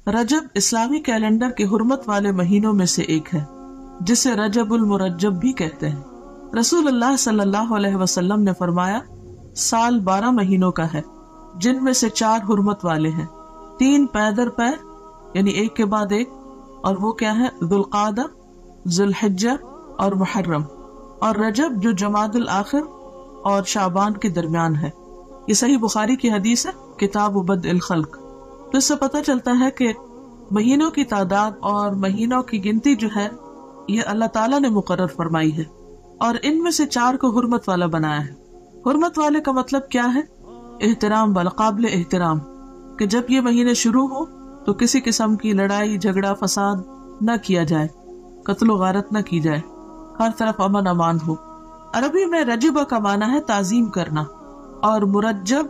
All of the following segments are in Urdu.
رجب اسلامی کیلنڈر کے حرمت والے مہینوں میں سے ایک ہے، جسے رجب المرجب بھی کہتے ہیں۔ رسول اللہ صلی اللہ علیہ وسلم نے فرمایا، سال 12 مہینوں کا ہے، جن میں سے 4 حرمت والے ہیں، 3 پے در پے یعنی ایک کے بعد ایک، اور وہ کیا ہے؟ ذوالقعدہ، ذوالحجہ اور محرم، اور رجب جو جمادی الاخر اور شعبان کے درمیان ہے۔ یہ صحیح بخاری کی حدیث ہے، کتاب بدء الخلق۔ تو اس سے پتہ چلتا ہے کہ مہینوں کی تعداد اور مہینوں کی گنتی جو ہے یہ اللہ تعالیٰ نے مقرر فرمائی ہے، اور ان میں سے 4 کو حرمت والا بنایا ہے۔ حرمت والے کا مطلب کیا ہے؟ احترام والا، قابل احترام، کہ جب یہ مہینے شروع ہو تو کسی قسم کی لڑائی جھگڑا فساد نہ کیا جائے، قتل و غارت نہ کی جائے، ہر طرف امن امان ہو۔ عربی میں رجب کا معنی ہے تعظیم کرنا، اور مرجب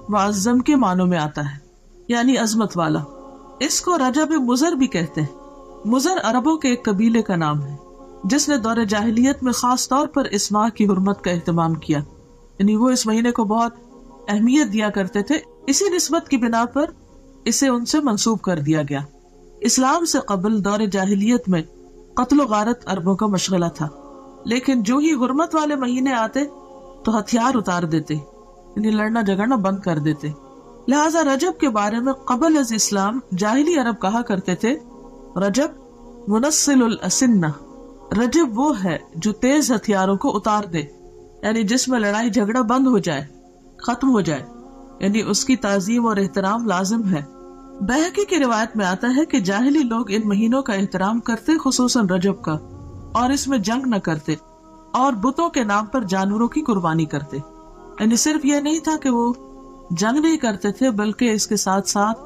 معظم کے معنوں میں آتا ہے، یعنی عظمت والا۔ اس کو رجب مضر بھی کہتے ہیں۔ مضر عربوں کے ایک قبیلے کا نام ہے جس نے دور جاہلیت میں خاص طور پر اس ماہ کی حرمت کا اہتمام کیا، یعنی وہ اس مہینے کو بہت اہمیت دیا کرتے تھے، اسی نسبت کی بنا پر اسے ان سے منسوب کر دیا گیا۔ اسلام سے قبل دور جاہلیت میں قتل و غارت عربوں کا مشغلہ تھا، لیکن جو ہی حرمت والے مہینے آتے تو ہتھیار اتار دیتے، یعنی لڑنا جھگڑنا بند کر دیتے۔ لہٰذا رجب کے بارے میں قبل از اسلام جاہلی عرب کہا کرتے تھے، رجب منسل الاسنہ، رجب وہ ہے جو تیز ہتھیاروں کو اتار دے، یعنی جس میں لڑائی جھگڑا بند ہو جائے، ختم ہو جائے، یعنی اس کی تعظیم اور احترام لازم ہے۔ بہقی کی روایت میں آتا ہے کہ جاہلی لوگ ان مہینوں کا احترام کرتے، خصوصاً رجب کا، اور اس میں جنگ نہ کرتے، اور بتوں کے نام پر جانوروں کی قربانی کرتے۔ یعنی صرف یہ نہیں تھا کہ وہ جنگ نہیں کرتے تھے، بلکہ اس کے ساتھ ساتھ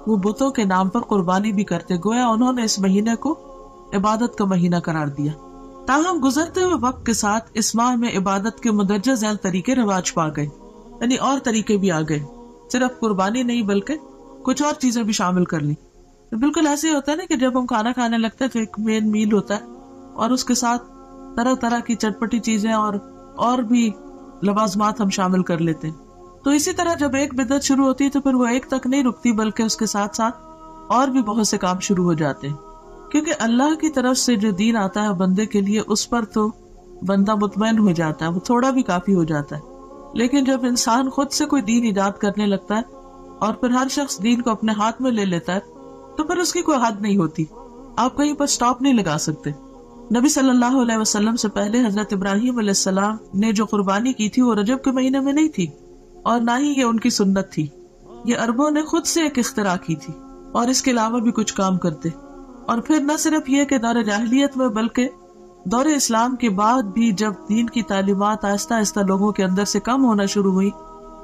وہ بتوں کے نام پر قربانی بھی کرتے، گویا انہوں نے اس مہینے کو عبادت کا مہینہ قرار دیا۔ تاہم گزرتے ہوئے وقت کے ساتھ اس ماہ میں عبادت کے مندرجہ ذیل طریقے رواج پا گئے، یعنی اور طریقے بھی آ گئے، صرف قربانی نہیں بلکہ کچھ اور چیزیں بھی شامل کر لی۔ بالکل ایسے ہی ہوتا ہے نا کہ جب ہم کھانا کھانے لگتے ہیں تو ایک مین میل ہوتا ہے، اور اس کے ساتھ طرح طرح کی چٹپٹی چیزیں اور بھی لوازمات ہم شامل کر لیتے ہیں۔ تو اسی طرح جب ایک بدعت شروع ہوتی ہے تو پھر وہ ایک تک نہیں رکتی، بلکہ اس کے ساتھ ساتھ اور بھی بہت سے کام شروع ہو جاتے ہیں، کیونکہ اللہ کی طرف سے جو دین آتا ہے بندے کے لیے، اس پر تو بندہ مطمئن ہو جاتا ہے، وہ تھوڑا بھی کافی ہو جاتا ہے۔ لیکن جب انسان خود سے کوئی دین ایجاد کرنے لگتا ہے اور پھر ہر شخص دین کو اپنے ہاتھ میں لے لیتا ہے تو پھر اس کی کوئی حد نہیں ہوتی، آپ کہیں پر سٹاپ نہیں لگا سکتے۔ نبی صلی اللہ علیہ وسلم سے پہلے حضرت ابراہیم علیہ السلام نے جو قربانی کی تھی وہ رجب کے مہینے میں نہیں تھی، اور نہ ہی یہ ان کی سنت تھی، یہ عربوں نے خود سے ایک اختراع کی تھی، اور اس کے علاوہ بھی کچھ کام کرتے۔ اور پھر نہ صرف یہ کہ دور جاہلیت میں بلکہ دور اسلام کے بعد بھی جب دین کی تعلیمات آہستہ آہستہ لوگوں کے اندر سے کم ہونا شروع ہوئی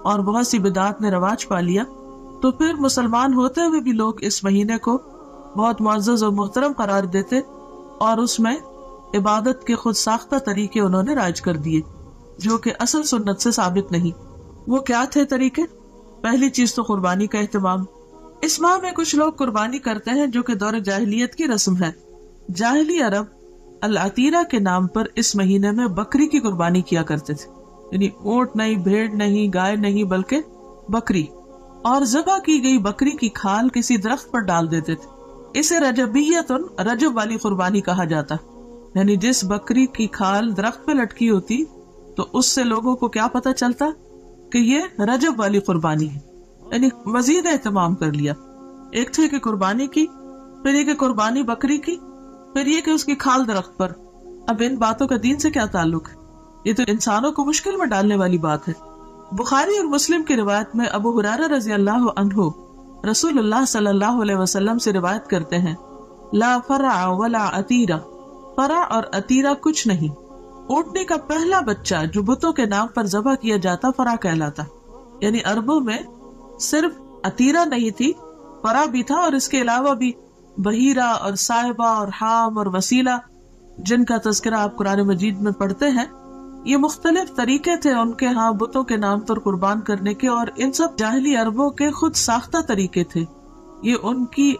اور بہت سی بدعات نے رواج پا لیا، تو پھر مسلمان ہوتے ہوئے بھی لوگ اس مہینے کو بہت معزز اور محترم قرار دیتے، اور اس میں عبادت کے خود ساختہ طریقے انہوں نے رائج کر دیے جو کہ اصل سنت سے ثابت نہیں۔ وہ کیا تھے طریقے؟ پہلی چیز تو قربانی کا اہتمام۔ اس ماہ میں کچھ لوگ قربانی کرتے ہیں جو کہ دور جاہلیت کی رسم ہے۔ جاہلی عرب العتیرہ کے نام پر اس مہینے میں بکری کی قربانی کیا کرتے تھے، یعنی اونٹ نہیں، بھیڑ نہیں، گائے نہیں، بلکہ بکری، اور ذبح کی گئی بکری کی کھال کسی درخت پر ڈال دیتے تھے۔ اسے رجبیتن، رجب والی قربانی کہا جاتا، یعنی جس بکری کی کھال درخت پہ لٹکی ہوتی تو اس سے لوگوں کو کیا پتہ چلتا کہ یہ رجب والی قربانی ہے، یعنی مزید اہتمام کر لیا۔ ایک تھے کہ قربانی کی، پھر یہ کہ قربانی بکری کی، پھر یہ کہ اس کی کھال درخت پر۔ اب ان باتوں کا دین سے کیا تعلق ہے؟ یہ تو انسانوں کو مشکل میں ڈالنے والی بات ہے۔ بخاری اور مسلم کی روایت میں ابو ہریرہ رضی اللہ عنہ رسول اللہ صلی اللہ علیہ وسلم سے روایت کرتے ہیں، لا فرع ولا عتیرہ، فرع اور عتیرہ کچھ نہیں۔ اونٹنی کا پہلا بچہ جو بتوں کے نام پر ذبح کیا جاتا فرع کہلاتا، یعنی عربوں میں صرف عتیرہ نہیں تھی، فرع بھی تھا، اور اس کے علاوہ بھی بحیرہ اور صاحبہ اور حام اور وسیلہ، جن کا تذکرہ آپ قرآن مجید میں پڑھتے ہیں۔ یہ مختلف طریقے تھے ان کے ہاں بتوں کے نام پر قربان کرنے کے، اور ان سب جاہلی عربوں کے خود ساختہ طریقے تھے، یہ ان کی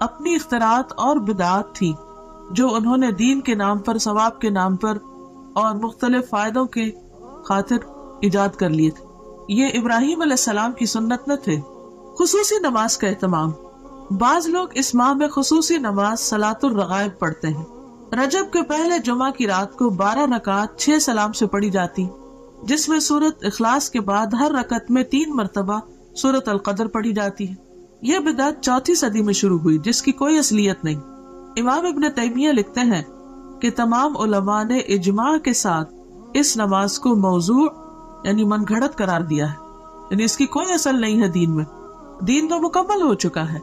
اپنی اختراعات اور بدعات تھی جو انہوں نے دین کے نام پر، ثواب کے نام پر اور مختلف فائدوں کے خاطر ایجاد کر لیے تھے۔ یہ ابراہیم علیہ السلام کی سنت نہ تھے۔ خصوصی نماز کا اہتمام۔ بعض لوگ اس ماہ میں خصوصی نماز صلاۃ الرغائب پڑھتے ہیں۔ رجب کے پہلے جمعہ کی رات کو 12 رکعات 6 سلام سے پڑھی جاتی، جس میں سورۃ اخلاص کے بعد ہر رکعت میں 3 مرتبہ سورۃ القدر پڑھی جاتی ہے۔ یہ بدعت 4 صدی میں شروع ہوئی، جس کی کوئی اصلیت نہیں۔ امام ابن تیمیہ لکھتے ہیں کہ تمام علماء نے اجماع کے ساتھ اس نماز کو موضوع یعنی من گھڑت قرار دیا ہے، یعنی اس کی کوئی اصل نہیں ہے دین میں۔ دین تو مکمل ہو چکا ہے۔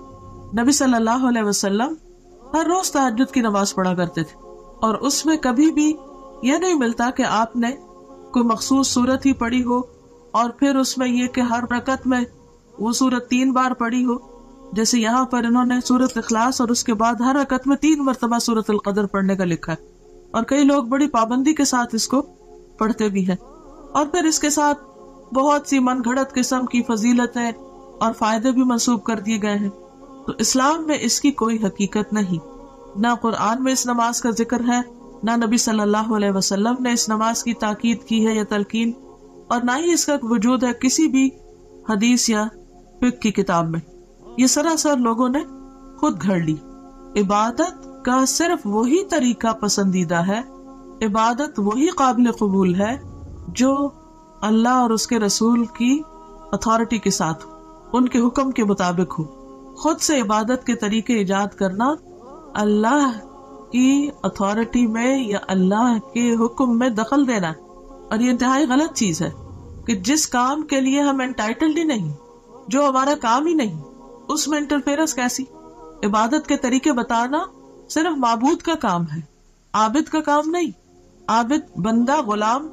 نبی صلی اللہ علیہ وسلم ہر روز تہجد کی نماز پڑھا کرتے تھے، اور اس میں کبھی بھی یہ نہیں ملتا کہ آپ نے کوئی مخصوص سورت ہی پڑھی ہو اور پھر اس میں یہ کہ ہر رکعت میں وہ سورت 3 بار پڑھی ہو، جیسے یہاں پر انہوں نے سورت اخلاص اور اس کے بعد ہر رکعت میں 3 مرتبہ سورت القدر پڑھنے کا لکھا ہے، اور کئی لوگ بڑی پابندی کے ساتھ اس کو پڑھتے بھی ہیں، اور پھر اس کے ساتھ بہت سی من گھڑت قسم کی فضیلتیں اور فائدے بھی منسوب کر دیے گئے ہیں۔ تو اسلام میں اس کی کوئی حقیقت نہیں، نہ قرآن میں اس نماز کا ذکر ہے، نہ نبی صلی اللہ علیہ وسلم نے اس نماز کی تاکید کی ہے یا تلقین، اور نہ ہی اس کا وجود ہے کسی بھی حدیث یا فقہ کی کتاب میں۔ یہ سراسر لوگوں نے خود گھڑ لی۔ عبادت کا صرف وہی طریقہ پسندیدہ ہے، عبادت وہی قابل قبول ہے جو اللہ اور اس کے رسول کی اتھارٹی کے ساتھ ہو، ان کے حکم کے مطابق ہو۔ خود سے عبادت کے طریقے ایجاد کرنا اللہ کی اتھارٹی میں یا اللہ کے حکم میں دخل دینا ہے، اور یہ انتہائی غلط چیز ہے کہ جس کام کے لیے ہم انٹائٹلڈ ہی نہیں، جو ہمارا کام ہی نہیں، اس میں انٹرفیئرنس کیسی؟ عبادت کے طریقے بتانا صرف معبود کا کام ہے، عابد کا کام نہیں۔ عابد بندہ غلام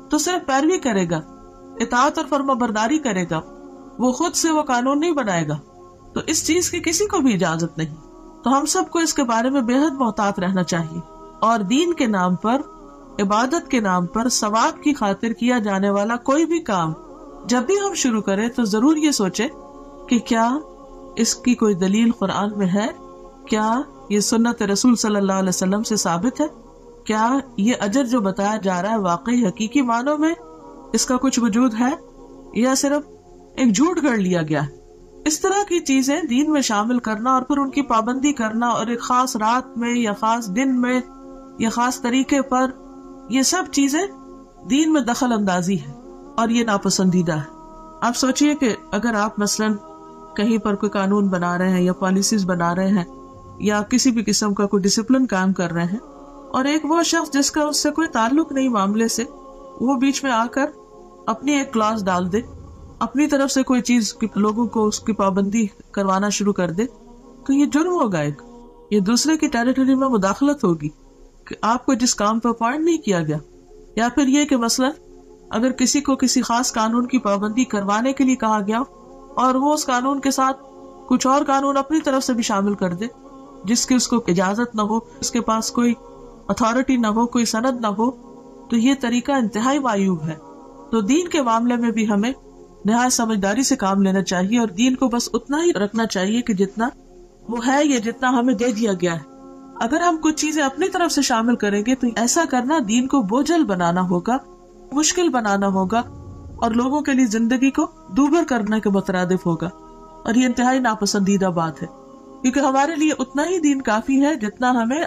تو صرف پیروی کرے گا، اطاعت اور فرما برداری کرے گا، وہ خود سے وہ قانون نہیں بنائے گا، تو اس چیز کی کسی کو بھی اجازت نہیں۔ تو ہم سب کو اس کے بارے میں بے حد محتاط رہنا چاہیے، اور دین کے نام پر، عبادت کے نام پر ثواب کی خاطر کیا جانے والا کوئی بھی کام جب بھی ہم شروع کریں تو ضرور یہ سوچے کہ کیا اس کی کوئی دلیل قرآن میں ہے، کیا یہ سنت رسول صلی اللہ علیہ وسلم سے ثابت ہے، کیا یہ اجر جو بتایا جا رہا ہے واقعی حقیقی معنوں میں اس کا کچھ وجود ہے، یا صرف ایک جھوٹ گھڑ لیا گیا ہے۔ اس طرح کی چیزیں دین میں شامل کرنا اور پھر ان کی پابندی کرنا، اور ایک خاص رات میں یا خاص دن میں یا خاص طریقے پر، یہ سب چیزیں دین میں دخل اندازی ہے، اور یہ ناپسندیدہ ہے۔ آپ سوچئے کہ اگر آپ مثلاً کہیں پر کوئی قانون بنا رہے ہیں یا پالیسیز بنا رہے ہیں یا کسی بھی قسم کا کوئی ڈسپلن کام کر رہے ہیں، اور ایک وہ شخص جس کا اس سے کوئی تعلق نہیں معاملے سے، وہ بیچ میں آ کر اپنی ایک کلاس ڈال دے، اپنی طرف سے کوئی چیز لوگوں کو اس کی پابندی کروانا شروع کر دے، تو یہ جرم ہوگا، ایک یہ دوسرے کی ٹیریٹری میں مداخلت ہوگی کہ آپ کو جس کام پہ اپوائنٹ نہیں کیا گیا۔ یا پھر یہ کہ مثلا اگر کسی کو کسی خاص قانون کی پابندی کروانے کے لیے کہا گیا اور وہ اس قانون کے ساتھ کچھ اور قانون اپنی طرف سے بھی شامل کر دے جس کی اس کو اجازت نہ ہو، اس کے پاس کوئی اتھارٹی نہ ہو، کوئی سند نہ ہو، تو یہ طریقہ انتہائی معیوب ہے۔ تو دین کے معاملے میں بھی ہمیں نہایت سمجھداری سے کام لینا چاہیے، اور دین کو بس اتنا ہی رکھنا چاہیے کہ جتنا وہ ہے یا جتنا ہمیں دے دیا گیا ہے۔ اگر ہم کچھ چیزیں اپنی طرف سے شامل کریں گے تو ایسا کرنا دین کو بوجھل بنانا ہوگا، مشکل بنانا ہوگا، اور لوگوں کے لیے زندگی کو دوبھر کرنے کے مترادف ہوگا، اور یہ انتہائی ناپسندیدہ بات ہے، کیونکہ ہمارے لیے اتنا ہی دین کافی ہے جتنا ہمیں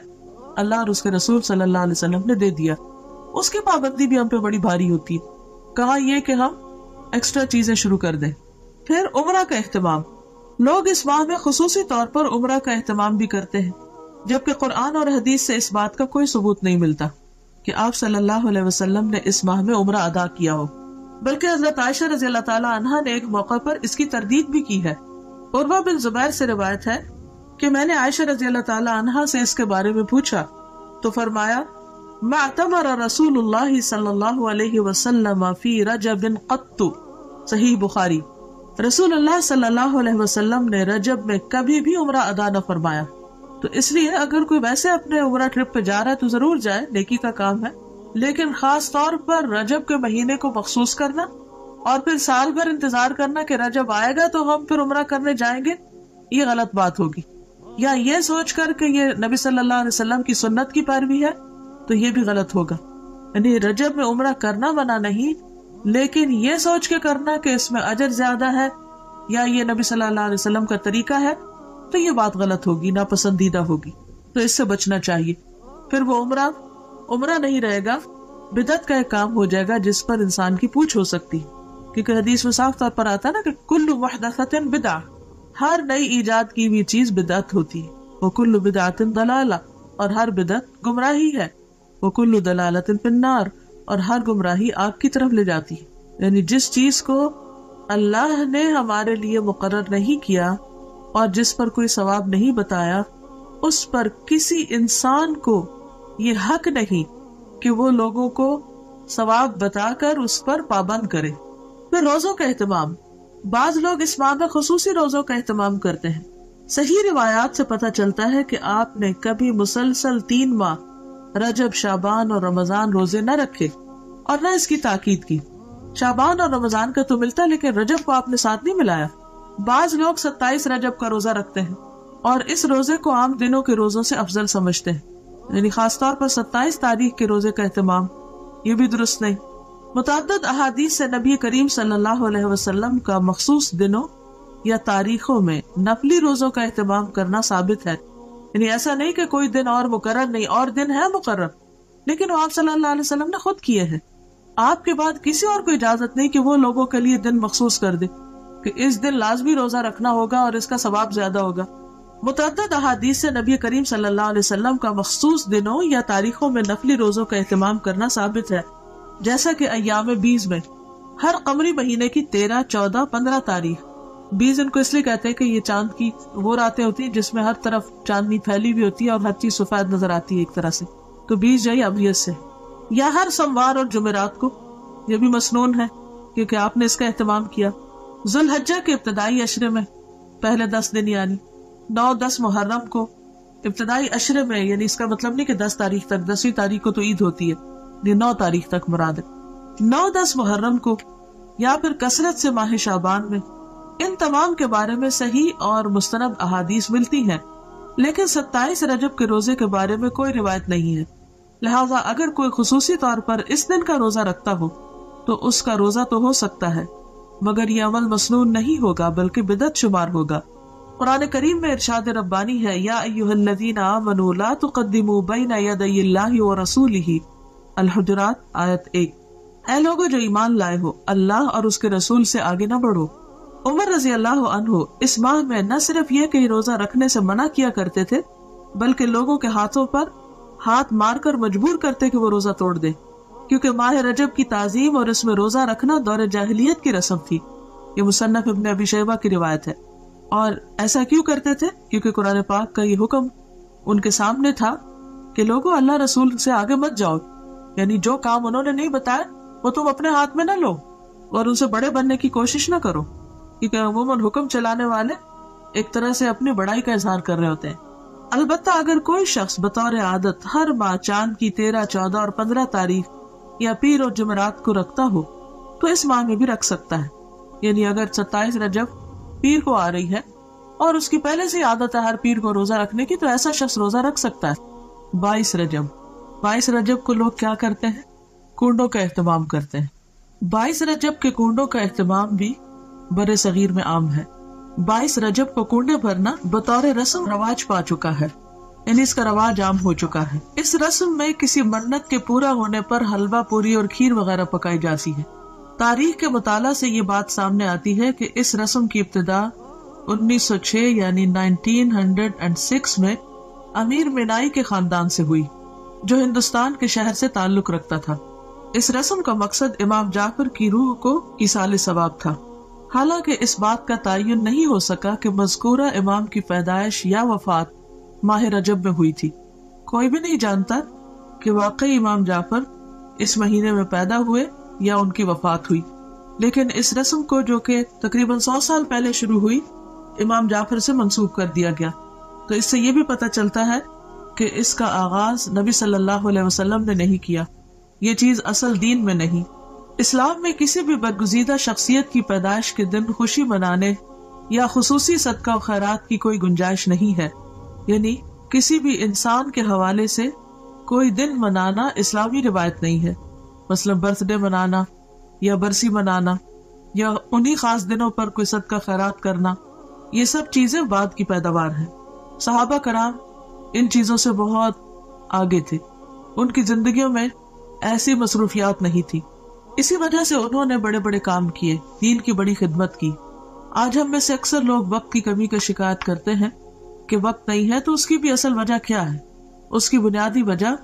اللہ اور اس کے رسول صلی اللہ علیہ وسلم نے دے دیا۔ اس کی پابندی بھی ہم پہ بڑی بھاری ہوتی ہے، کہاں یہ کہ ہم ایکسٹرا چیزیں شروع کر دیں۔ پھر عمرہ کا اہتمام، لوگ اس ماہ میں خصوصی طور پر عمرہ کا اہتمام بھی کرتے ہیں، جبکہ قرآن اور حدیث سے اس بات کا کوئی ثبوت نہیں ملتا کہ آپ صلی اللہ علیہ وسلم نے اس ماہ میں عمرہ ادا کیا ہو، بلکہ حضرت عائشہ رضی اللہ تعالیٰ عنہا نے ایک موقع پر اس کی تردید بھی کی ہے۔ عروہ بن زبیر سے روایت ہے کہ میں نے عائشہ رضی اللہ تعالیٰ عنہا سے اس کے بارے میں پوچھا تو فرمایا، ما اعتمر رسول اللہ صلی اللہ علیہ وسلم فی رجب قط، صحیح بخاری، رسول اللہ صلی اللہ علیہ وسلم نے رجب میں کبھی بھی عمرہ ادا نہ فرمایا۔ تو اس لیے اگر کوئی ویسے اپنے عمرہ ٹرپ پہ جا رہا ہے تو ضرور جائے، نیکی کا کام ہے، لیکن خاص طور پر رجب کے مہینے کو مخصوص کرنا اور پھر سال بھر انتظار کرنا کہ رجب آئے گا تو ہم پھر عمرہ کرنے جائیں گے، یہ غلط بات ہوگی۔ یا یہ سوچ کر کہ یہ نبی صلی اللہ علیہ وسلم کی سنت کی پیروی ہے تو یہ بھی غلط ہوگا۔ یعنی رجب میں عمرہ کرنا منع نہیں، لیکن یہ سوچ کے کرنا کہ اس میں اجر زیادہ ہے یا یہ نبی صلی اللہ علیہ وسلم کا طریقہ ہے، تو یہ بات غلط ہوگی، ناپسندیدہ ہوگی، تو اس سے بچنا چاہیے. پھر وہ عمرہ نہیں رہے گا، بدعت کا ایک کام ہو جائے گا جس پر انسان کی پوچھ ہو سکتی، کیونکہ حدیث میں صاف طور پر آتا ہے نا کہ کل محدثۃ بدعہ، ہر نئی ایجاد کی ہوئی چیز بدعت ہوتی ہے. وکل بدعۃ ضلالہ، اور ہر بدعت گمراہی ہے. وکل ضلالۃ فی النار، اور ہر گمراہی آگ کی طرف لے جاتی ہے. یعنی جس چیز کو اللہ نے ہمارے لیے مقرر نہیں کیا اور جس پر کوئی ثواب نہیں بتایا، اس پر کسی انسان کو یہ حق نہیں کہ وہ لوگوں کو ثواب بتا کر اس پر پابند کرے. پھر روزوں کا اہتمام، بعض لوگ اس ماہ میں خصوصی روزوں کا اہتمام کرتے ہیں. صحیح روایات سے پتہ چلتا ہے کہ آپ نے کبھی مسلسل 3 ماہ رجب، شعبان اور رمضان روزے نہ رکھے اور نہ اس کی تاکید کی. شعبان اور رمضان کا تو ملتا، لیکن رجب کو آپ نے ساتھ نہیں ملایا. بعض لوگ 27 رجب کا روزہ رکھتے ہیں اور اس روزے کو عام دنوں کے روزوں سے افضل سمجھتے ہیں، یعنی خاص طور پر 27 تاریخ کے روزے کا اہتمام، یہ بھی درست نہیں. متعدد احادیث سے نبی کریم صلی اللہ علیہ وسلم کا مخصوص دنوں یا تاریخوں میں نفلی روزوں کا اہتمام کرنا ثابت ہے. یعنی ایسا نہیں کہ کوئی دن اور مقرر نہیں، اور دن ہے مقرر، لیکن وہ آپ صلی اللہ علیہ وسلم نے خود کیے ہیں. آپ کے بعد کسی اور کو اجازت نہیں کہ وہ لوگوں کے لیے دن مخصوص کر دے کہ اس دن لازمی روزہ رکھنا ہوگا اور اس کا ثواب زیادہ ہوگا. متعدد احادیث سے نبی کریم صلی اللہ علیہ وسلم کا مخصوص دنوں یا تاریخوں میں نفلی روزوں کا اہتمام کرنا ثابت ہے، جیسا کہ ایام 20 میں ہر قمری مہینے کی 13، 14، 15 تاریخ. 20 ان کو اس لیے کہتے ہیں کہ یہ چاند کی وہ راتیں ہوتی ہیں جس میں ہر طرف چاندنی پھیلی ہوئی ہوتی ہے اور ہر چیز سفید نظر آتی ہے ایک طرح سے، تو 20 جو ہے ابیت سے. یا ہر سوموار اور جمعرات کو، یہ بھی مسنون ہے کیونکہ آپ نے اس کا اہتمام کیا. ذوالحجہ کے ابتدائی عشرے میں پہلے 10 دن، یعنی 9، 10 محرم کو ابتدائی عشرے میں، یعنی اس کا مطلب نہیں کہ 10 تاریخ تک، 10ویں تاریخ کو تو عید ہوتی ہے، یہ 9 تاریخ تک مراد ہے. 9، 10 محرم کو یا پھر کثرت سے ماہ شعبان میں، ان تمام کے بارے میں صحیح اور مستند احادیث ملتی ہیں، لیکن 27 رجب کے روزے کے بارے میں کوئی روایت نہیں ہے. لہذا اگر کوئی خصوصی طور پر اس دن کا روزہ رکھتا ہو تو اس کا روزہ تو ہو سکتا ہے، مگر یہ عمل مسنون نہیں ہوگا بلکہ بدعت شمار ہوگا. قرآن کریم میں ارشاد ربانی ہے، یا ایھا الذین آمنوا لا تقدموا بین یدی اللہ ورسولہ، الحجرات آیت 1. اے لوگو جو ایمان لائے ہو، اللہ اور اس کے رسول سے آگے نہ بڑھو. عمر رضی اللہ عنہ اس ماہ میں نہ صرف یہ کہ روزہ رکھنے سے منع کیا کرتے تھے، بلکہ لوگوں کے ہاتھوں پر ہاتھ مار کر مجبور کرتے کہ وہ روزہ توڑ دے، کیونکہ ماہ رجب کی تعظیم اور اس میں روزہ رکھنا دور جاہلیت کی رسم تھی. یہ مصنف ابن ابی شیبہ کی روایت ہے. اور ایسا کیوں کرتے تھے؟ کیونکہ قرآن پاک کا یہ حکم ان کے سامنے تھا کہ لوگوں اللہ رسول سے آگے مت جاؤ، یعنی جو کام انہوں نے نہیں بتایا وہ تم اپنے ہاتھ میں نہ لو اور ان سے بڑے بننے کی کوشش نہ کرو، کیونکہ عموماً حکم چلانے والے ایک طرح سے اپنی بڑائی کا اظہار کر رہے ہوتے ہیں. البتہ اگر کوئی شخص بطور عادت ہر ماہ چاند کی 13، 14 اور 15 تاریخ یا پیر اور جمعرات کو رکھتا ہو تو اس ماہ میں بھی رکھ سکتا ہے. یعنی اگر 27 رجب پیر کو آ رہی ہے اور اس کی پہلے سے عادت ہے ہر پیر کو روزہ رکھنے کی، تو ایسا شخص روزہ رکھ سکتا ہے. 22 رجب کو لوگ کیا کرتے ہیں؟ کنڈوں کا اہتمام کرتے ہیں. 22 رجب کے کنڈوں کا اہتمام بھی بر صغیر میں عام ہے. 22 رجب کو کنڈے بھرنا بطور رسم رواج پا چکا ہے، یعنی اس کا رواج عام ہو چکا ہے. اس رسم میں کسی منت کے پورا ہونے پر حلوہ پوری اور کھیر وغیرہ پکائی جاتی ہے. تاریخ کے مطالعہ سے یہ بات سامنے آتی ہے کہ اس رسم کی ابتدا 1906 یعنی 1906 میں امیر مینائی کے خاندان سے ہوئی، جو ہندوستان کے شہر سے تعلق رکھتا تھا. اس رسم کا مقصد امام جعفر کی روح کو ایصال ثواب تھا. حالانکہ اس بات کا تعین نہیں ہو سکا کہ مذکورہ امام کی پیدائش یا وفات ماہ رجب میں ہوئی تھی. کوئی بھی نہیں جانتا کہ واقعی امام جعفر اس مہینے میں پیدا ہوئے یا ان کی وفات ہوئی، لیکن اس رسم کو جو کہ تقریباً 100 سال پہلے شروع ہوئی امام جعفر سے منسوب کر دیا گیا. تو اس سے یہ بھی پتہ چلتا ہے کہ اس کا آغاز نبی صلی اللہ علیہ وسلم نے نہیں کیا، یہ چیز اصل دین میں نہیں. اسلام میں کسی بھی برگزیدہ شخصیت کی پیدائش کے دن خوشی منانے یا خصوصی صدقہ و خیرات کی کوئی گنجائش نہیں ہے. یعنی کسی بھی انسان کے حوالے سے کوئی دن منانا اسلامی روایت نہیں ہے. مثلا برتھ ڈے منانا یا برسی منانا یا انہی خاص دنوں پر کوئی صدقہ خیرات کرنا، یہ سب چیزیں بعد کی پیداوار ہیں۔ صحابہ کرام ان چیزوں سے بہت آگے تھے، ان کی زندگیوں میں ایسی مصروفیات نہیں تھی، اسی وجہ سے انہوں نے بڑے بڑے کام کیے، دین کی بڑی خدمت کی۔ آج ہم میں سے اکثر لوگ وقت کی کمی کا شکایت کرتے ہیں کہ وقت نہیں ہے، تو اس کی بھی اصل وجہ کیا ہے؟ اس کی بنیادی وجہ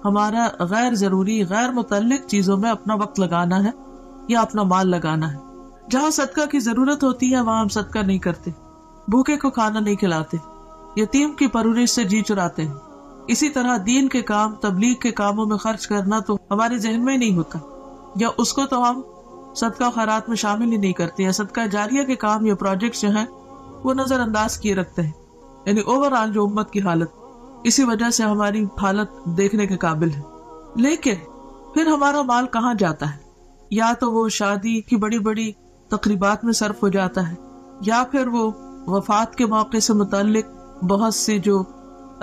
ہمارا غیر ضروری، غیر متعلق چیزوں میں اپنا وقت لگانا ہے یا اپنا مال لگانا ہے۔ جہاں صدقہ کی ضرورت ہوتی ہے وہاں ہم صدقہ نہیں کرتے، بھوکے کو کھانا نہیں کھلاتے، یتیم کی پرورش سے جی چراتے ہیں۔ اسی طرح دین کے کام، تبلیغ کے کاموں میں خرچ کرنا تو ہمارے ذہن میں ہی نہیں ہوتا، یا اس کو تو ہم صدقہ خیرات میں شامل ہی نہیں کرتے، یا صدقہ جاریہ کے کام یا پروجیکٹس جو ہیں وہ نظر انداز کیے رکھتے ہیں۔ یعنی اوور آل جو امت کی حالت، اسی وجہ سے ہماری حالت دیکھنے کے قابل ہے۔ لیکن پھر ہمارا مال کہاں جاتا ہے؟ یا تو وہ شادی کی بڑی بڑی تقریبات میں صرف ہو جاتا ہے، یا پھر وہ وفات کے موقع سے متعلق بہت سے جو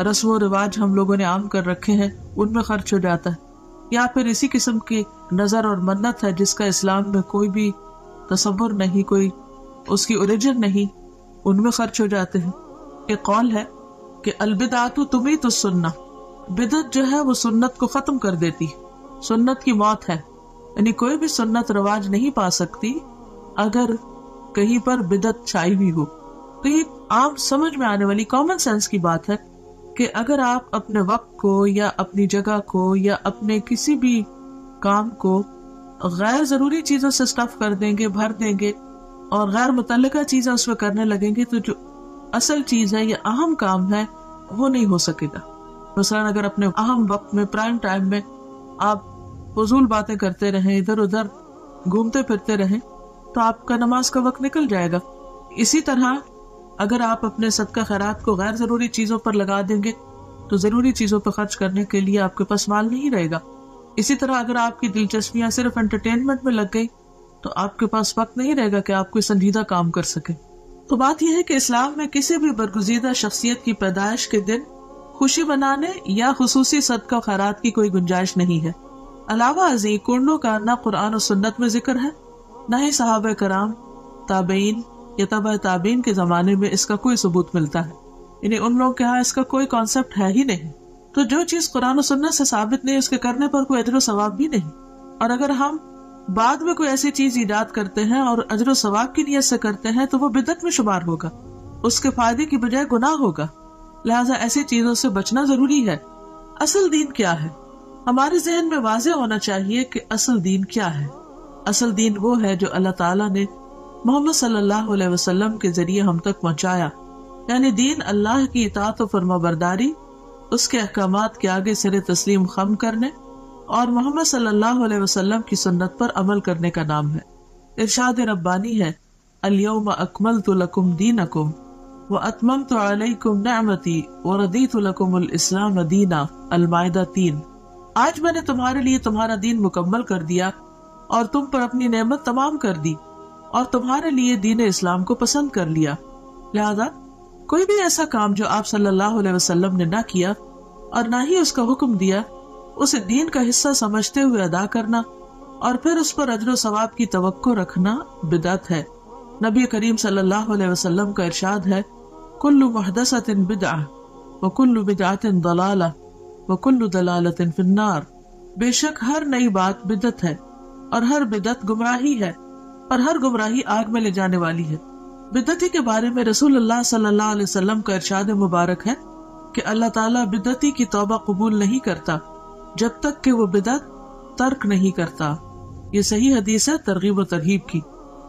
رسم و رواج ہم لوگوں نے عام کر رکھے ہیں ان میں خرچ ہو جاتا ہے، یا پھر اسی قسم کی نظر اور منت ہے جس کا اسلام میں کوئی بھی تصور نہیں، کوئی اس کی اوریجن نہیں، ان میں خرچ ہو جاتے ہیں۔ ایک قول ہے کہ البدعۃ تمیت السنہ، بدعت جو ہے وہ سنت کو ختم کر دیتی، سنت کی موت ہے، یعنی کوئی بھی سنت رواج نہیں پا سکتی اگر کہیں پر بدعت چھائی ہوئی ہو۔ تو یہ عام سمجھ میں آنے والی کامن سینس کی بات ہے کہ اگر آپ اپنے وقت کو یا اپنی جگہ کو یا اپنے کسی بھی کام کو غیر ضروری چیزوں سے سٹف کر دیں گے، بھر دیں گے، اور غیر متعلقہ چیزیں اس میں کرنے لگیں گے، تو جو اصل چیز ہے یا اہم کام ہے وہ نہیں ہو سکے گا۔ مثلاً اگر اپنے اہم وقت میں، پرائم ٹائم میں آپ فضول باتیں کرتے رہیں، ادھر ادھر گھومتے پھرتے رہیں، تو آپ کا نماز کا وقت نکل جائے گا۔ اسی طرح اگر آپ اپنے صدقہ خیرات کو غیر ضروری چیزوں پر لگا دیں گے تو ضروری چیزوں پر خرچ کرنے کے لیے آپ کے پاس مال نہیں رہے گا۔ اسی طرح اگر آپ کی دلچسپیاں صرف انٹرٹینمنٹ میں لگ گئی تو آپ کے پاس وقت نہیں رہے گا کہ آپ کوئی سنجیدہ کام کر سکے۔ تو بات یہ ہے کہ اسلام میں کسی بھی برگزیدہ شخصیت کی پیدائش کے دن خوشی منانے یا خصوصی صدقہ خیرات کی کوئی گنجائش نہیں ہے۔ علاوہ ازیں کنڈوں کا نہ قرآن و سنت میں ذکر ہے، نہ ہی صحابہ کرام، تابعین یا تبع تابعین کے زمانے میں اس کا کوئی ثبوت ملتا ہے، یعنی ان لوگوں کے ہاں اس کا کوئی کانسیپٹ ہے ہی نہیں۔ تو جو چیز قرآن و سنت سے ثابت نہیں، اس کے کرنے پر کوئی اجر و ثواب بھی نہیں۔ اور اگر ہم بعد میں کوئی ایسی چیز ایجاد کرتے ہیں اور اجر و ثواب کی نیت سے کرتے ہیں تو وہ بدعت میں شمار ہوگا، اس کے فائدے کی بجائے گناہ ہوگا۔ لہٰذا ایسی چیزوں سے بچنا ضروری ہے۔ اصل دین کیا ہے؟ ہمارے ذہن میں واضح ہونا چاہیے کہ اصل دین کیا ہے۔ اصل دین وہ ہے جو اللہ تعالیٰ نے محمد صلی اللہ علیہ وسلم کے ذریعے ہم تک پہنچایا، یعنی دین اللہ کی اطاعت و فرما برداری، اس کے احکامات کے آگے سر تسلیم خم کرنے اور محمد صلی اللہ علیہ وسلم کی سنت پر عمل کرنے کا نام ہے۔ ارشاد ربانی ہے، الیوم اکملت لکم دینکم واتممت علیکم نعمتی ورضیت لکم الاسلام دینا، المائدہ 3۔ آج میں نے تمہارے لیے تمہارا دین مکمل کر دیا اور تم پر اپنی نعمت تمام کر دی اور تمہارے لیے دین اسلام کو پسند کر لیا۔ لہذا کوئی بھی ایسا کام جو آپ صلی اللہ علیہ وسلم نے نہ کیا اور نہ ہی اس کا حکم دیا، اسے دین کا حصہ سمجھتے ہوئے ادا کرنا اور پھر اس پر اجر و ثواب کی توقع رکھنا بدعت ہے۔ نبی کریم صلی اللہ علیہ وسلم کا ارشاد ہے، کل محدثۃ بدعہ وکل بدعۃ ضلالہ وکل ضلالۃ فی النار، بے شک ہر نئی بات بدعت ہے اور ہر بدعت گمراہی ہے اور ہر گمراہی آگ میں لے جانے والی ہے۔ بدعتی کے بارے میں رسول اللہ صلی اللہ علیہ وسلم کا ارشاد مبارک ہے کہ اللہ تعالیٰ بدعتی کی توبہ قبول نہیں کرتا جب تک کہ وہ بدعت ترک نہیں کرتا۔ یہ صحیح حدیث ہے ترغیب و ترہیب کی،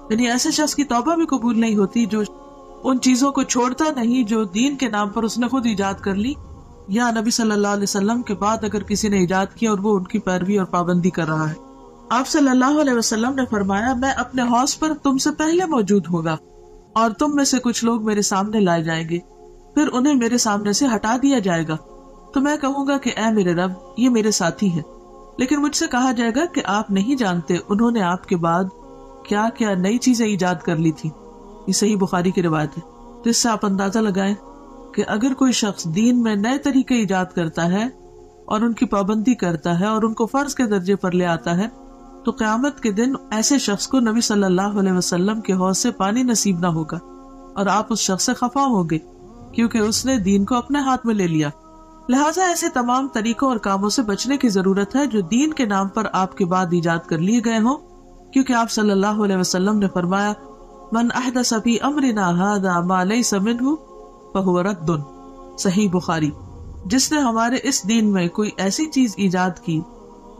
یعنی ایسے شخص کی توبہ بھی قبول نہیں ہوتی جو ان چیزوں کو چھوڑتا نہیں جو دین کے نام پر اس نے خود ایجاد کر لی، یا نبی صلی اللہ علیہ وسلم کے بعد اگر کسی نے ایجاد کیا اور وہ ان کی پیروی اور پابندی کر رہا ہے۔ آپ صلی اللہ علیہ وسلم نے فرمایا، میں اپنے حوض پر تم سے پہلے موجود ہوگا اور تم میں سے کچھ لوگ میرے سامنے لائے جائیں گے، پھر انہیں میرے سامنے سے ہٹا دیا جائے گا، تو میں کہوں گا کہ اے میرے رب، یہ میرے ساتھی ہے۔ لیکن مجھ سے کہا جائے گا کہ آپ نہیں جانتے انہوں نے آپ کے بعد کیا کیا نئی چیزیں ایجاد کر لی تھی۔ یہ صحیح بخاری کی روایت ہے۔ تو اس سے آپ اندازہ لگائیں کہ اگر کوئی شخص دین میں نئے طریقے ایجاد کرتا ہے اور ان کی پابندی کرتا ہے اور ان کو فرض کے درجے پر لے آتا ہے، تو قیامت کے دن ایسے شخص کو نبی صلی اللہ علیہ وسلم کے حوض سے پانی نصیب نہ ہوگا، اور آپ اس شخص سے خفا ہوں گے کیونکہ اس نے دین کو اپنے ہاتھ میں لے لیا۔ لہٰذا ایسے تمام طریقوں اور کاموں سے بچنے کی ضرورت ہے جو دین کے نام پر آپ کے بعد ایجاد کر لیے گئے ہوں، کیونکہ آپ صلی اللہ علیہ وسلم نے فرمایا من احدث فی امرنا ھذا ما لیس منہ فہو رد، صحیح بخاری۔ جس نے ہمارے اس دین میں کوئی ایسی چیز ایجاد کی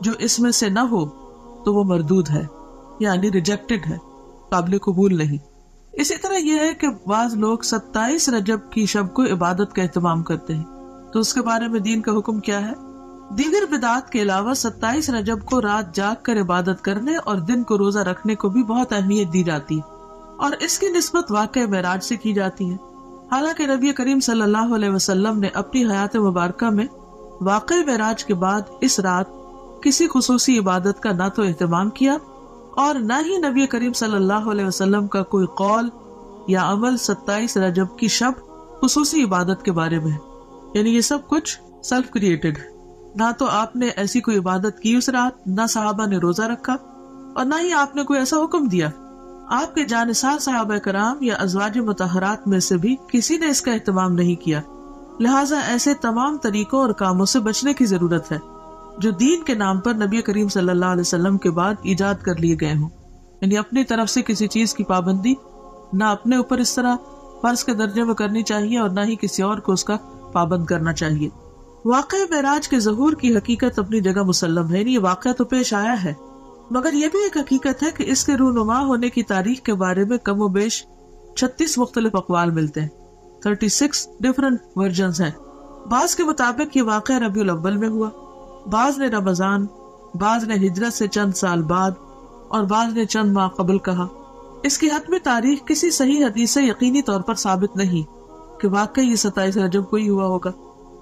جو اس میں سے نہ ہو تو وہ مردود ہے، یعنی ریجیکٹڈ ہے، قابل قبول نہیں۔ اسی طرح یہ ہے کہ بعض لوگ 27 رجب کی شب کو عبادت کا اہتمام کرتے ہیں، تو اس کے بارے میں دین کا حکم کیا ہے؟ دیگر بدعات کے علاوہ 27 رجب کو رات جاگ کر عبادت کرنے اور دن کو روزہ رکھنے کو بھی بہت اہمیت دی جاتی ہے، اور اس کی نسبت واقعہ معراج سے کی جاتی ہے۔ حالانکہ نبی کریم صلی اللہ علیہ وسلم نے اپنی حیات مبارکہ میں واقعہ معراج کے بعد اس رات کسی خصوصی عبادت کا نہ تو اہتمام کیا اور نہ ہی نبی کریم صلی اللہ علیہ وسلم کا کوئی قول یا عمل 27 رجب کی شب خصوصی عبادت کے بارے میں ہے، یعنی یہ سب کچھ سیلف کریٹڈ ہے۔ نہ تو آپ نے ایسی کوئی عبادت کی اس رات، نہ صحابہ نے روزہ رکھا، اور نہ ہی آپ نے کوئی ایسا حکم دیا۔ آپ کے جانثار صحابہ کرام یا ازواج مطہرات میں سے بھی کسی نے اس کا اہتمام نہیں کیا۔ لہٰذا ایسے تمام طریقوں اور کاموں سے بچنے کی ضرورت ہے جو دین کے نام پر نبی کریم صلی اللہ علیہ وسلم کے بعد ایجاد کر لیے گئے ہوں، یعنی اپنی طرف سے کسی چیز کی پابندی نہ اپنے اوپر اس طرح فرض کے درجے میں کرنی چاہیے اور نہ ہی کسی اور کو اس کا پابند کرنا چاہیے۔ واقعہ معراج کے ظہور کی حقیقت اپنی جگہ مسلم ہے، یہ واقعہ تو پیش آیا ہے، مگر یہ بھی ایک حقیقت ہے کہ اس کے رونما ہونے کی تاریخ کے بارے میں کم و بیش 36 مختلف اقوال ملتے ہیں، 36 ڈفرنٹ ورژنز ہیں۔ بعض کے مطابق یہ واقعہ ربیع الاول میں ہوا، بعض نے رمضان، بعض نے ہجرت سے چند سال بعد، اور بعض نے چند ماہ قبل کہا۔ اس کی حتمی تاریخ کسی صحیح حدیث سے یقینی طور پر ثابت نہیں کہ واقعی یہ 27 رجب کو ہی ہوا ہوگا،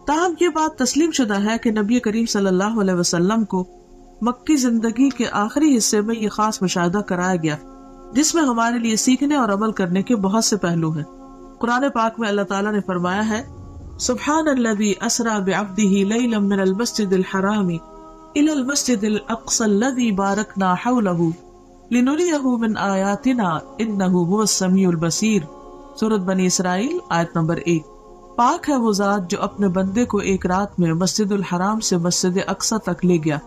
تاہم یہ بات تسلیم شدہ ہے کہ نبی کریم صلی اللہ علیہ وسلم کو مکی زندگی کے آخری حصے میں یہ خاص مشاہدہ کرایا گیا جس میں ہمارے لیے سیکھنے اور عمل کرنے کے بہت سے پہلو ہیں۔ قرآن پاک میں اللہ تعالیٰ نے فرمایا ہے سبحان الذی اسری بعبدہ لیلا من المسجد الحرام الی المسجد الاقصی الذی بارکنا حولہ لنریہ من آیاتنا انہ هو السمیع البصیر، سورۃ بنی اسرائیل آیت نمبر 1۔ پاک ہے وہ ذات جو اپنے بندے کو ایک رات میں مسجد الحرام سے مسجد اقصی تک لے گیا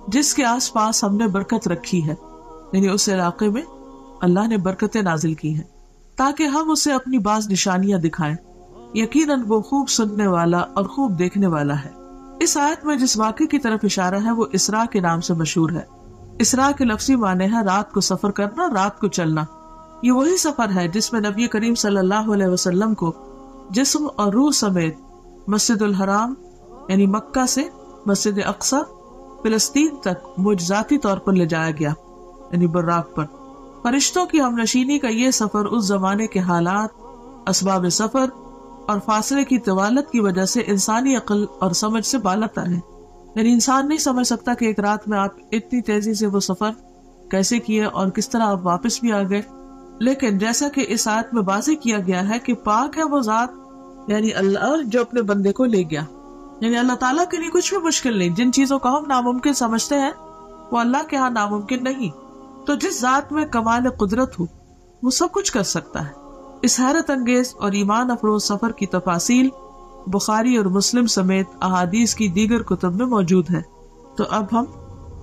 جس کے آس پاس ہم نے برکت رکھی ہے، یعنی اس علاقے میں اللہ نے برکتیں نازل کی ہیں تاکہ ہم اسے اپنی بعض نشانیاں دکھائیں، یقیناً وہ خوب سننے والا اور خوب دیکھنے والا ہے۔ اس آیت میں جس واقعے کی طرف اشارہ ہے وہ اسراء کے نام سے مشہور ہے۔ اسراء کے لفظی معنی ہے رات کو سفر کرنا، رات کو چلنا۔ یہ وہی سفر ہے جس میں نبی کریم صلی اللہ علیہ وسلم کو جسم اور روح سمیت مسجد الحرام یعنی مکہ سے مسجد اقصی فلسطین تک معجزاتی طور پر لے جایا گیا، یعنی براق پر۔ فرشتوں کی ہمنشینی کا یہ سفر اس زمانے کے حالات، اسباب سفر اور فاصلے کی طوالت کی وجہ سے انسانی عقل اور سمجھ سے بالاتر ہے، یعنی انسان نہیں سمجھ سکتا کہ ایک رات میں آپ اتنی تیزی سے وہ سفر کیسے کیے اور کس طرح آپ واپس بھی آ گئے۔ لیکن جیسا کہ اس آیت میں واضح کیا گیا ہے کہ پاک ہے وہ ذات یعنی اللہ جو اپنے بندے کو لے گیا، یعنی اللہ تعالیٰ کے لیے کچھ بھی مشکل نہیں۔ جن چیزوں کو ہم ناممکن سمجھتے ہیں وہ اللہ کے ہاں ناممکن نہیں، تو جس ذات میں کمال قدرت ہو وہ سب کچھ کر سکتا ہے۔ اس حیرت انگیز اور ایمان افروز سفر کی تفاصیل بخاری اور مسلم سمیت احادیث کی دیگر کتب میں موجود ہے، تو اب ہم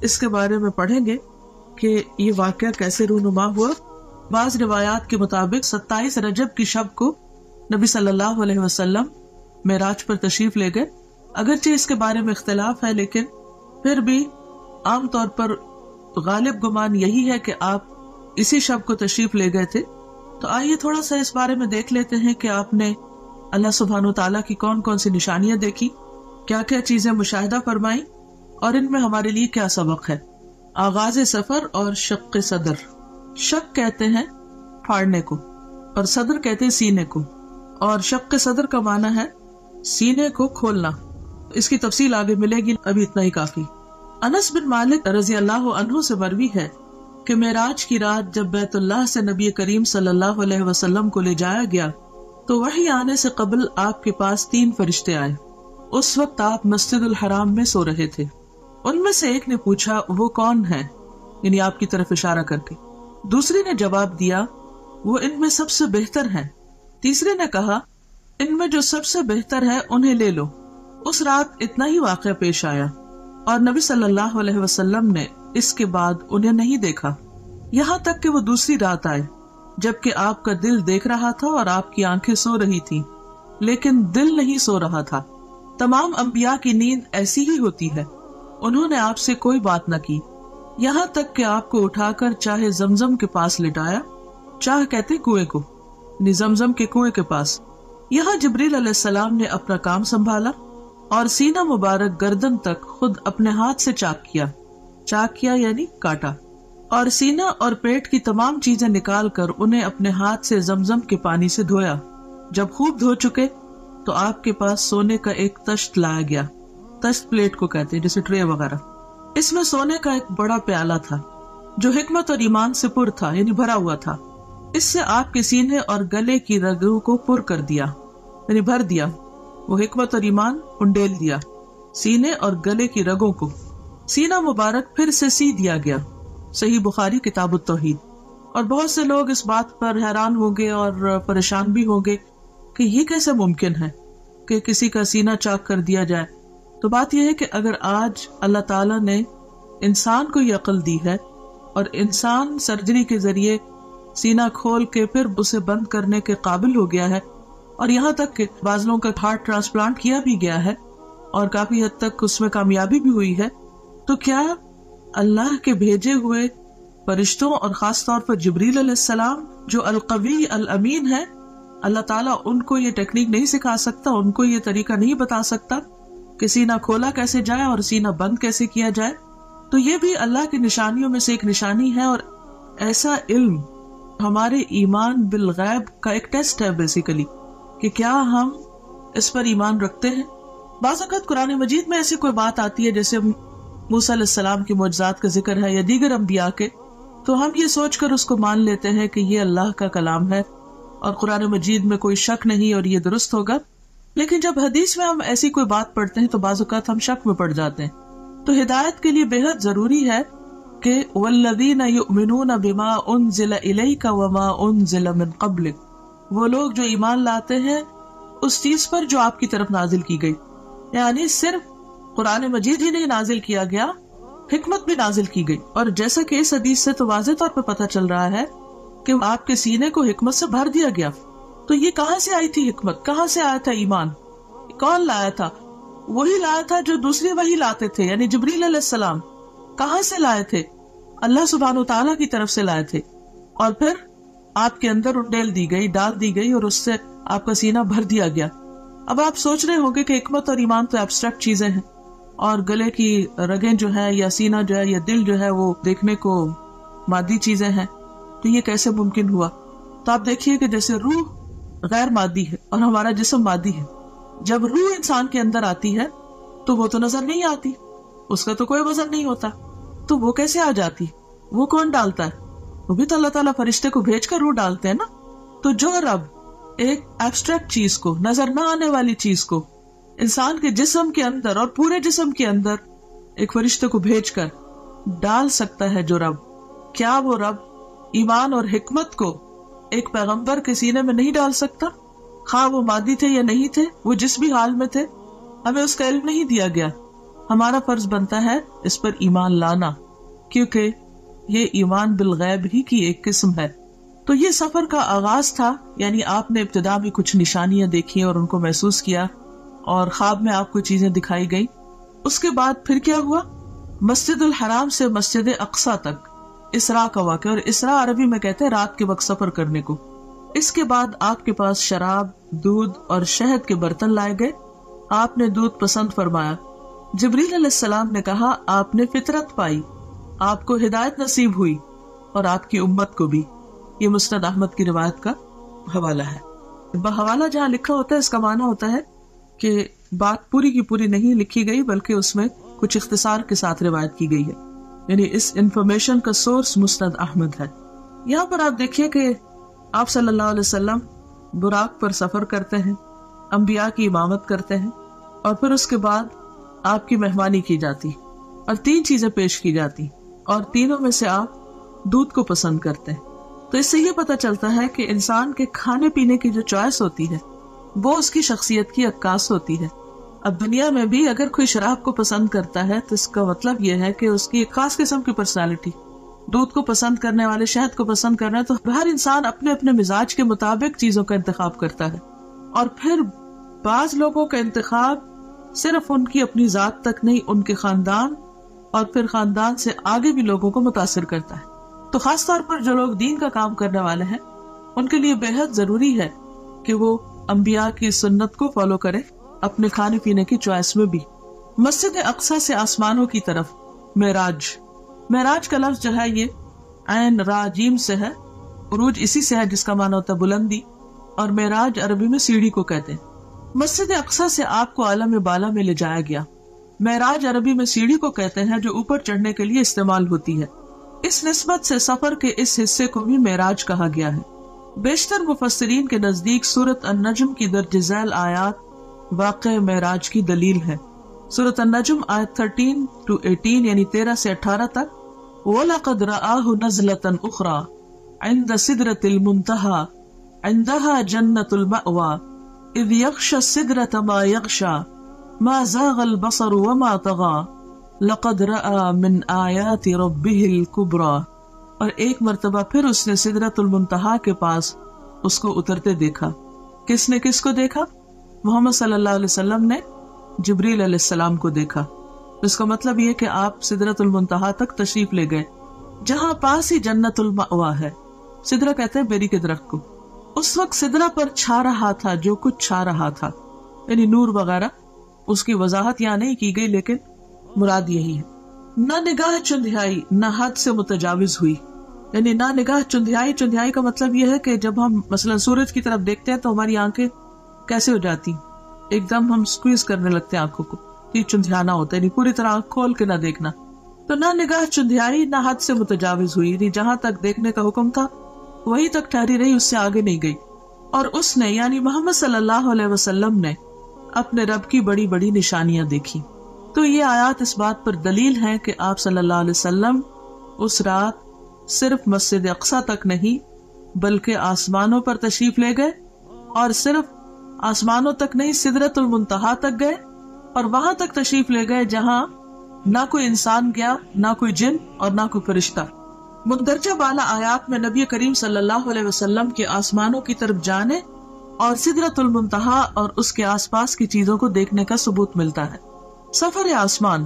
اس کے بارے میں پڑھیں گے کہ یہ واقعہ کیسے رونما ہوا۔ بعض روایات کے مطابق 27 رجب کی شب کو نبی صلی اللہ علیہ وسلم معراج پر تشریف لے گئے۔ اگرچہ اس کے بارے میں اختلاف ہے لیکن پھر بھی عام طور پر غالب گمان یہی ہے کہ آپ اسی شب کو تشریف لے گئے تھے۔ تو آئیے تھوڑا سا اس بارے میں دیکھ لیتے ہیں کہ آپ نے اللہ سبحانہ وتعالیٰ کی کون کون سی نشانیاں دیکھی، کیا کیا چیزیں مشاہدہ فرمائی اور ان میں ہمارے لیے کیا سبق ہے۔ آغاز سفر اور شق صدر۔ شق کہتے ہیں پھاڑنے کو اور صدر کہتے ہیں سینے کو، اور شق صدر کا معنی ہے سینے کو کھولنا۔ اس کی تفصیل آگے ملے گی، ابھی اتنا ہی کافی۔ انس بن مالک رضی اللہ عنہ سے مروی ہے کہ معراج کی رات جب بیت اللہ سے نبی کریم صلی اللہ علیہ وسلم کو لے جایا گیا تو وحی آنے سے قبل آپ کے پاس 3 فرشتے آئے۔ اس وقت آپ مسجد الحرام میں سو رہے تھے۔ ان میں سے ایک نے پوچھا وہ کون ہے، یعنی آپ کی طرف اشارہ کر کے۔ دوسرے نے جواب دیا وہ ان میں سب سے بہتر ہیں تیسرے نے کہا ان میں جو سب سے بہتر ہے انہیں لے لو۔ اس رات اتنا ہی واقعہ پیش آیا اور نبی صلی اللہ علیہ وسلم نے اس کے بعد انہیں نہیں دیکھا، یہاں تک کہ وہ دوسری رات آئے جبکہ آپ کا دل دیکھ رہا تھا اور آپ کی آنکھیں سو رہی تھی، لیکن دل نہیں سو رہا تھا۔ تمام انبیاء کی نیند ایسی ہی ہوتی ہے، انہوں نے آپ سے کوئی بات نہ کی، یہاں تک کہ آپ کو اٹھا کر چاہے زمزم کے پاس لٹایا، چاہے کہتے کنویں کو، یعنی زمزم کے کنویں کے پاس۔ یہاں جبریل علیہ السلام نے اپنا کام سنبھالا اور سینہ مبارک گردن تک خود اپنے ہاتھ سے چاک کیا یعنی کاٹا، اور سینہ اور پیٹ کی تمام چیزیں نکال کر انہیں اپنے ہاتھ سے زمزم کے پانی سے دھویا۔ جب خوب دھو چکے تو آپ کے پاس سونے کا ایک تشت لایا گیا، تشت پلیٹ کو کہتے ہیں جیسے ٹرے وغیرہ، اس میں سونے کا ایک بڑا پیالہ تھا جو حکمت اور ایمان سے پر تھا یعنی بھرا ہوا تھا، اس سے آپ کے سینے اور گلے کی رگوں کو پر کر دیا یعنی بھر دیا، وہ حکمت اور ایمان انڈیل دیا سینے اور گلے کی رگوں کو، سینہ مبارک پھر سے سی دیا گیا۔ صحیح بخاری کتاب التوحید۔ اور بہت سے لوگ اس بات پر حیران ہوں گے اور پریشان بھی ہوں گے کہ یہ کیسے ممکن ہے کہ کسی کا سینہ چاک کر دیا جائے۔ تو بات یہ ہے کہ اگر آج اللہ تعالیٰ نے انسان کو یہ عقل دی ہے اور انسان سرجری کے ذریعے سینہ کھول کے پھر اسے بند کرنے کے قابل ہو گیا ہے، اور یہاں تک کہ بعض لوگوں کا ہارٹ ٹرانسپلانٹ کیا بھی گیا ہے اور کافی حد تک اس میں کامیابی بھی ہوئی ہے، تو کیا اللہ کے بھیجے ہوئے فرشتوں اور خاص طور پر جبریل علیہ السلام جو القوی الامین ہے، اللہ تعالیٰ ان کو یہ ٹیکنیک نہیں سکھا سکتا، ان کو یہ طریقہ نہیں بتا سکتا کہ سینہ کھولا کیسے جائے اور سینہ بند کیسے کیا جائے؟ تو یہ بھی اللہ کی نشانیوں میں سے ایک نشانی ہے، اور ایسا علم ہمارے ایمان بالغیب کا ایک ٹیسٹ ہے بیسیکلی کہ کیا ہم اس پر ایمان رکھتے ہیں۔ بعض اوقات قرآن مجید میں ایسی کوئی بات آتی ہے جیسے موسیٰ علیہ السلام کی معجزات کا ذکر ہے یا دیگر انبیاء کے، تو ہم یہ سوچ کر اس کو مان لیتے ہیں کہ یہ اللہ کا کلام ہے اور قرآن مجید میں کوئی شک نہیں اور یہ درست ہوگا، لیکن جب حدیث میں ہم ایسی کوئی بات پڑھتے ہیں تو بعض اوقات ہم شک میں پڑ جاتے ہیں۔ تو ہدایت کے لیے بے حد ضروری ہے کہ والذین یؤمنون بما انزل الیک وما انزل من قبلک، وہ لوگ جو ایمان لاتے ہیں اس چیز پر جو آپ کی طرف نازل کی گئی، یعنی صرف قرآن مجید ہی نہیں نازل کیا گیا، حکمت بھی نازل کی گئی۔ اور جیسا کہ اس حدیث سے تو واضح طور پہ پتہ چل رہا ہے کہ آپ کے سینے کو حکمت سے بھر دیا گیا، تو یہ کہاں سے آئی تھی حکمت، کہاں سے آیا تھا ایمان، کون لایا تھا؟ وہی لایا تھا جو دوسری وہی لاتے تھے، یعنی جبریل علیہ السلام۔ کہاں سے لائے تھے؟ اللہ سبحانہ وتعالیٰ کی طرف سے لائے تھے، اور پھر آپ کے اندر انڈیل دی گئی، ڈال دی گئی، اور اس سے آپ کا سینہ بھر دیا گیا۔ اب آپ سوچ رہے ہوں گے کہ حکمت اور ایمان تو ایبسٹریکٹ چیزیں ہیں، اور گلے کی رگیں جو ہے یا سینہ جو ہے یا دل جو ہے وہ دیکھنے کو مادی چیزیں ہیں، تو یہ کیسے ممکن ہوا؟ تو آپ دیکھیے کہ جیسے روح غیر مادی ہے اور ہمارا جسم مادی ہے، جب روح انسان کے اندر آتی ہے تو وہ تو نظر نہیں آتی، اس کا تو کوئی وزن نہیں ہوتا، تو وہ کیسے آ جاتی؟ وہ کون ڈالتا ہے؟ وہ بھی تو اللہ تعالیٰ فرشتے کو بھیج کر روح ڈالتے ہیں نا۔ تو جو رب ایک ایبسٹریکٹ چیز کو، نظر نہ آنے والی چیز کو انسان کے جسم کے اندر اور پورے جسم کے اندر ایک فرشتے کو بھیج کر ڈال سکتا ہے، جو رب، کیا وہ رب ایمان اور حکمت کو ایک پیغمبر کے سینے میں نہیں ڈال سکتا؟ خواہ وہ مادی تھے یا نہیں تھے، وہ جس بھی حال میں تھے، ہمیں اس کا علم نہیں دیا گیا۔ ہمارا فرض بنتا ہے اس پر ایمان لانا، کیونکہ یہ ایمان بالغیب ہی کی ایک قسم ہے۔ تو یہ سفر کا آغاز تھا، یعنی آپ نے ابتدا میں کچھ نشانیاں دیکھی اور ان کو محسوس کیا، اور خواب میں آپ کو چیزیں دکھائی گئی۔ اس کے بعد پھر کیا ہوا؟ مسجد الحرام سے مسجد اقصیٰ تک اسراء کا واقعہ، اور اسراء عربی میں کہتے ہیں رات کے وقت سفر کرنے کو۔ اس کے بعد آپ کے پاس شراب، دودھ اور شہد کے برتن لائے گئے، آپ نے دودھ پسند فرمایا۔ جبریل علیہ السلام نے کہا آپ نے فطرت پائی، آپ کو ہدایت نصیب ہوئی، اور آپ کی امت کو بھی۔ یہ مسند احمد کی روایت کا حوالہ ہے۔ بحوالہ جہاں لکھا ہوتا ہے اس کا معنی ہوتا ہے کہ بات پوری کی پوری نہیں لکھی گئی، بلکہ اس میں کچھ اختصار کے ساتھ روایت کی گئی ہے، یعنی اس انفارمیشن کا سورس مسند احمد ہے۔ یہاں پر آپ دیکھیے کہ آپ صلی اللہ علیہ وسلم براق پر سفر کرتے ہیں، انبیاء کی امامت کرتے ہیں، اور پھر اس کے بعد آپ کی مہمانی کی جاتی اور 3 چیزیں پیش کی جاتی، اور تینوں میں سے آپ دودھ کو پسند کرتے ہیں۔ تو اس سے یہ پتہ چلتا ہے کہ انسان کے کھانے پینے کی جو چوائس ہوتی ہے وہ اس کی شخصیت کی عکاس ہوتی ہے. اب دنیا میں بھی اگر کوئی شراب کو پسند کرتا ہے تو اس کا مطلب یہ ہے کہ اس کی ایک خاص قسم کی پرسنالٹی. دودھ کو پسند کرنے والے شہد کو پسند کرنا ہے، تو ہر انسان اپنے اپنے مزاج کے مطابق چیزوں کا انتخاب کرتا ہے. اور پھر بعض لوگوں کا انتخاب صرف ان کی اپنی ذات تک نہیں، ان کے خاندان اور پھر خاندان سے آگے بھی لوگوں کو متاثر کرتا ہے. تو خاص طور پر جو لوگ دین کا کام کرنے والے ہیں ان کے لیے بے حد ضروری ہے کہ وہ انبیاء کی سنت کو فالو کرے اپنے کھانے پینے کی چوائس میں بھی. مسجد اقصی سے آسمانوں کی طرف معراج. معراج کا لفظ جو ہے یہ عین را جیم سے ہے. عروج اسی سے ہے جس کا معنی ہوتا ہے بلندی، اور معراج عربی میں سیڑھی کو کہتے ہیں. مسجد اقصی سے آپ کو عالم بالا میں لے جایا گیا. معراج عربی میں سیڑھی کو کہتے ہیں جو اوپر چڑھنے کے لیے استعمال ہوتی ہے. اس نسبت سے سفر کے اس حصے کو بھی معراج کہا گیا ہے. بیشتر مفسرین کے نزدیک سورۃ النجم کی درج ذیل آیات واقع معراج کی دلیل ہے. سورۃ النجم آیت 13 to 18 یعنی 13 سے 18 تک. وَلَقَدْ رَآهُ نَزْلَةً أُخْرَى عِنْدَ سِدْرَةِ الْمُنْتَهَى عِنْدَهَا جَنَّةُ الْمَأْوَى إِذْ يَغْشَى السِّدْرَةَ مَا يَغْشَى مَا زَاغَ الْبَصَرُ وَمَا طَغَى لَقَدْ رَآى مِنْ آيَاتِ رَبِّهِ الْكُبْرَى. اور ایک مرتبہ پھر اس نے سدرۃ المنتہا کے پاس اس کو اترتے دیکھا. کس نے کس کو دیکھا؟ محمد صلی اللہ علیہ وسلم نے جبریل علیہ السلام کو دیکھا. اس کا مطلب یہ کہ آپ سدرۃ المنتہا تک تشریف لے گئے جہاں پاس ہی جنت المأوا ہے. سدرہ کہتے ہیں بیری کے درخت کو. اس وقت سدرہ پر چھا رہا تھا جو کچھ چھا رہا تھا، یعنی نور وغیرہ. اس کی وضاحت یہاں نہیں کی گئی لیکن مراد یہی ہے. نہ نگاہ چندھیائی نہ حد سے متجاوز ہوئی، یعنی نہ نگاہ چندھیائی. چندھیائی کا مطلب یہ ہے کہ جب ہم مثلا سورج کی طرف دیکھتے ہیں تو ہماری آنکھیں کیسے ہو جاتی، ایک دم ہم سکویز کرنے لگتے ہیں آنکھوں کو. یہ چندھیانا ہوتا ہے، یعنی پوری طرح آنکھ کھول کے نہ دیکھنا. تو نہ نگاہ چندھیائی نہ حد سے متجاوز ہوئی، یعنی جہاں تک دیکھنے کا حکم تھا وہی تک ٹھہری رہی، اس سے آگے نہیں گئی. اور اس نے یعنی محمد صلی اللہ علیہ وسلم نے اپنے رب کی بڑی بڑی نشانیاں دیکھی. تو یہ آیات اس بات پر دلیل ہیں کہ آپ صلی اللہ علیہ وسلم اس رات صرف مسجد اقصی تک نہیں بلکہ آسمانوں پر تشریف لے گئے، اور صرف آسمانوں تک نہیں سدرۃ المنتہا تک گئے، اور وہاں تک تشریف لے گئے جہاں نہ کوئی انسان گیا، نہ کوئی جن اور نہ کوئی فرشتہ. مندرجہ بالا آیات میں نبی کریم صلی اللہ علیہ وسلم کے آسمانوں کی طرف جانے اور سدرۃ المنتہا اور اس کے آس پاس کی چیزوں کو دیکھنے کا ثبوت ملتا ہے. سفر آسمان.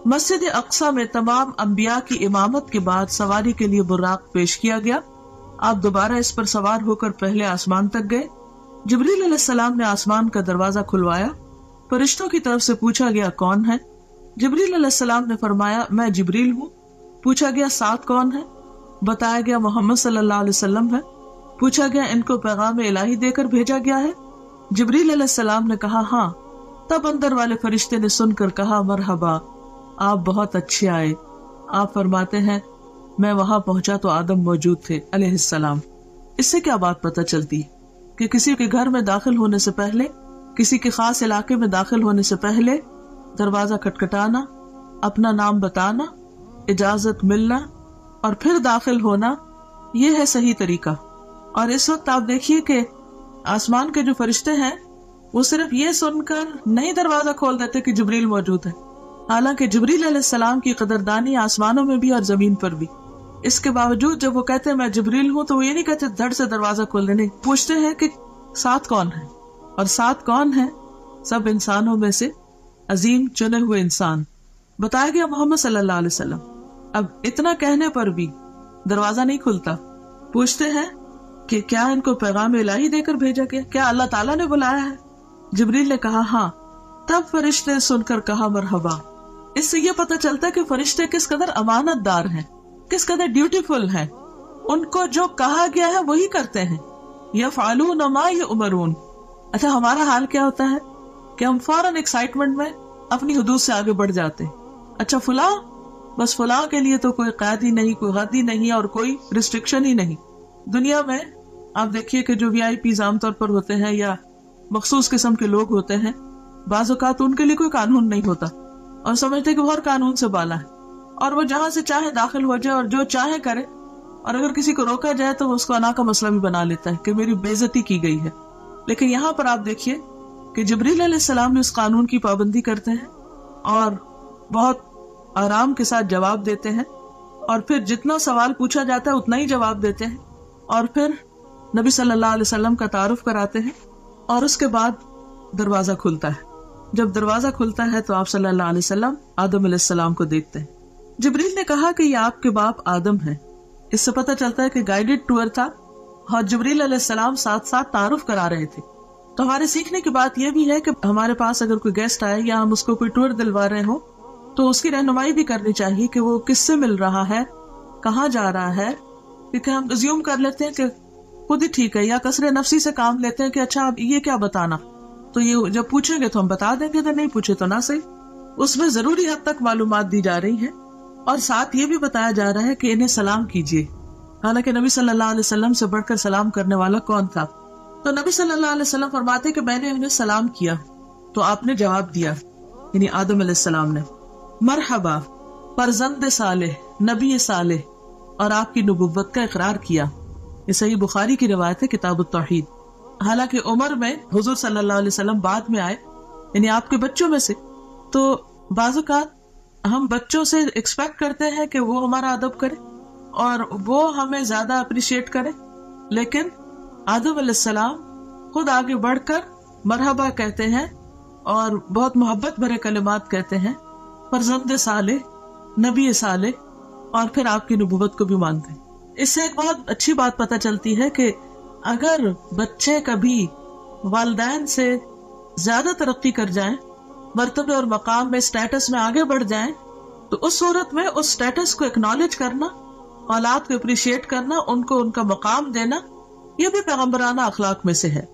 مسجد اقصی میں تمام انبیاء کی امامت کے بعد سواری کے لیے براق پیش کیا گیا. آپ دوبارہ اس پر سوار ہو کر پہلے آسمان تک گئے. جبریل علیہ السلام نے آسمان کا دروازہ کھلوایا. فرشتوں کی طرف سے پوچھا گیا کون ہے؟ جبریل علیہ السلام نے فرمایا میں جبریل ہوں. پوچھا گیا ساتھ کون ہے؟ بتایا گیا محمد صلی اللہ علیہ وسلم ہے. پوچھا گیا ان کو پیغام الہی دے کر بھیجا گیا ہے؟ جبریل علیہ السلام نے کہا ہاں. تب اندر والے فرشتے نے سن کر کہا مرحبا، آپ بہت اچھے آئے. آپ فرماتے ہیں میں وہاں پہنچا تو آدم موجود تھے علیہ السلام. اس سے کیا بات پتہ چلتی کہ کسی کے گھر میں داخل ہونے سے پہلے، کسی کے خاص علاقے میں داخل ہونے سے پہلے دروازہ کھٹکھٹانا، اپنا نام بتانا، اجازت ملنا اور پھر داخل ہونا، یہ ہے صحیح طریقہ. اور اس وقت آپ دیکھیے کہ آسمان کے جو فرشتے ہیں وہ صرف یہ سن کر نہیں دروازہ کھول دیتے کہ جبریل موجود ہے، حالانکہ جبریل علیہ السلام کی قدردانی آسمانوں میں بھی اور زمین پر بھی. اس کے باوجود جب وہ کہتے ہیں میں جبریل ہوں تو وہ یہ نہیں کہتے دھڑ سے دروازہ کھول دینے، پوچھتے ہیں کہ ساتھ کون ہے. اور ساتھ کون ہے؟ سب انسانوں میں سے عظیم چنے ہوئے انسان. بتایا گیا محمد صلی اللہ علیہ وسلم. اب اتنا کہنے پر بھی دروازہ نہیں کھلتا. پوچھتے ہیں کہ کیا ان کو پیغام الہی دے کر بھیجا گیا؟ کیا اللہ تعالیٰ نے بلایا ہے؟ جبریل نے کہا ہاں. تب فرشتے نے سن کر کہا مرحبا. اس سے یہ پتہ چلتا ہے کہ فرشتے کس قدر امانت دار ہیں، کس قدر ڈیوٹیفل ہیں. ان کو جو کہا گیا ہے وہی کرتے ہیں. یفعلون ما یؤمرون. اچھا ہمارا حال کیا ہوتا ہے کہ ہم فوراً ایکسائٹمنٹ میں اپنی حدود سے آگے بڑھ جاتے ہیں. اچھا فلاں، بس فلاں کے لیے تو کوئی قید ہی نہیں، کوئی حد ہی نہیں اور کوئی ریسٹرکشن ہی نہیں. دنیا میں آپ دیکھیے کہ جو VIP عام طور پر ہوتے ہیں یا مخصوص قسم کے لوگ ہوتے ہیں، بعض اوقات ان کے لیے کوئی قانون نہیں ہوتا اور سمجھتے کہ وہ ہر قانون سے بالا ہے، اور وہ جہاں سے چاہے داخل ہو جائے اور جو چاہے کرے. اور اگر کسی کو روکا جائے تو وہ اس کو انا کا مسئلہ بھی بنا لیتا ہے کہ میری بےعزتی کی گئی ہے. لیکن یہاں پر آپ دیکھیے کہ جبریل علیہ السلام نے اس قانون کی پابندی کرتے ہیں اور بہت آرام کے ساتھ جواب دیتے ہیں, اور پھر جتنا سوال پوچھا جاتا ہے اتنا ہی جواب دیتے ہیں, اور پھر نبی صلی اللہ علیہ وسلم کا تعارف کراتے ہیں, اور اس کے بعد دروازہ کھلتا ہے. جب دروازہ کھلتا ہے تو آپ صلی اللہ علیہ وسلم آدم علیہ السلام کو دیکھتے ہیں. جبریل نے کہا کہ یہ آپ کے باپ آدم ہیں. اس سے پتہ چلتا ہے کہ گائیڈڈ ٹور تھا اور جبریل علیہ السلام ساتھ ساتھ تعارف کرا رہے تھے. تو ہمارے سیکھنے کی بات یہ بھی ہے کہ ہمارے پاس اگر کوئی گیسٹ آئے یا ہم اس کو کوئی ٹور دلوا رہے ہوں تو اس کی رہنمائی بھی کرنی چاہیے کہ وہ کس سے مل رہا ہے, کہاں جا رہا ہے, کیونکہ ہم ازیوم کر لیتے ہیں کہ خود ہی ٹھیک ہے, یا کثر نفسی سے کام لیتے ہیں کہ اچھا اب یہ کیا بتانا, تو یہ جب پوچھیں گے تو ہم بتا دیں گے, تو نہیں پوچھے تو نہ صحیح. اس میں ضروری حد تک معلومات دی جا رہی ہیں, اور ساتھ یہ بھی بتایا جا رہا ہے کہ انہیں سلام کیجیے. حالانکہ نبی صلی اللہ علیہ وسلم سے بڑھ کر سلام کرنے والا کون تھا؟ تو نبی صلی اللہ علیہ وسلم فرماتے کہ میں نے انہیں سلام کیا تو آپ نے جواب دیا, یعنی آدم علیہ السلام نے, مرحبا فرزند صالح نبی صالح, اور آپ کی نبوت کا اقرار کیا. یہ صحیح بخاری کی روایت ہے کتاب التوحید. حالانکہ عمر میں حضور صلی اللہ علیہ وسلم بعد میں آئے, یعنی آپ کے بچوں میں سے, تو بعض اوقات ہم بچوں سے ایکسپیکٹ کرتے ہیں کہ وہ ہمارا ادب کرے اور وہ ہمیں زیادہ اپریشیٹ کرے, لیکن آدم علیہ السلام خود آگے بڑھ کر مرحبا کہتے ہیں اور بہت محبت بھرے کلمات کہتے ہیں, فرزند صالح نبی صالح, اور پھر آپ کی نبوت کو بھی مانتے ہیں. اس سے ایک بہت اچھی بات پتہ چلتی ہے کہ اگر بچے کبھی والدین سے زیادہ ترقی کر جائیں, مرتبے اور مقام میں, اسٹیٹس میں آگے بڑھ جائیں, تو اس صورت میں اس اسٹیٹس کو اکنالج کرنا, اولاد کو اپریشیٹ کرنا, ان کو ان کا مقام دینا, یہ بھی پیغمبرانہ اخلاق میں سے ہے.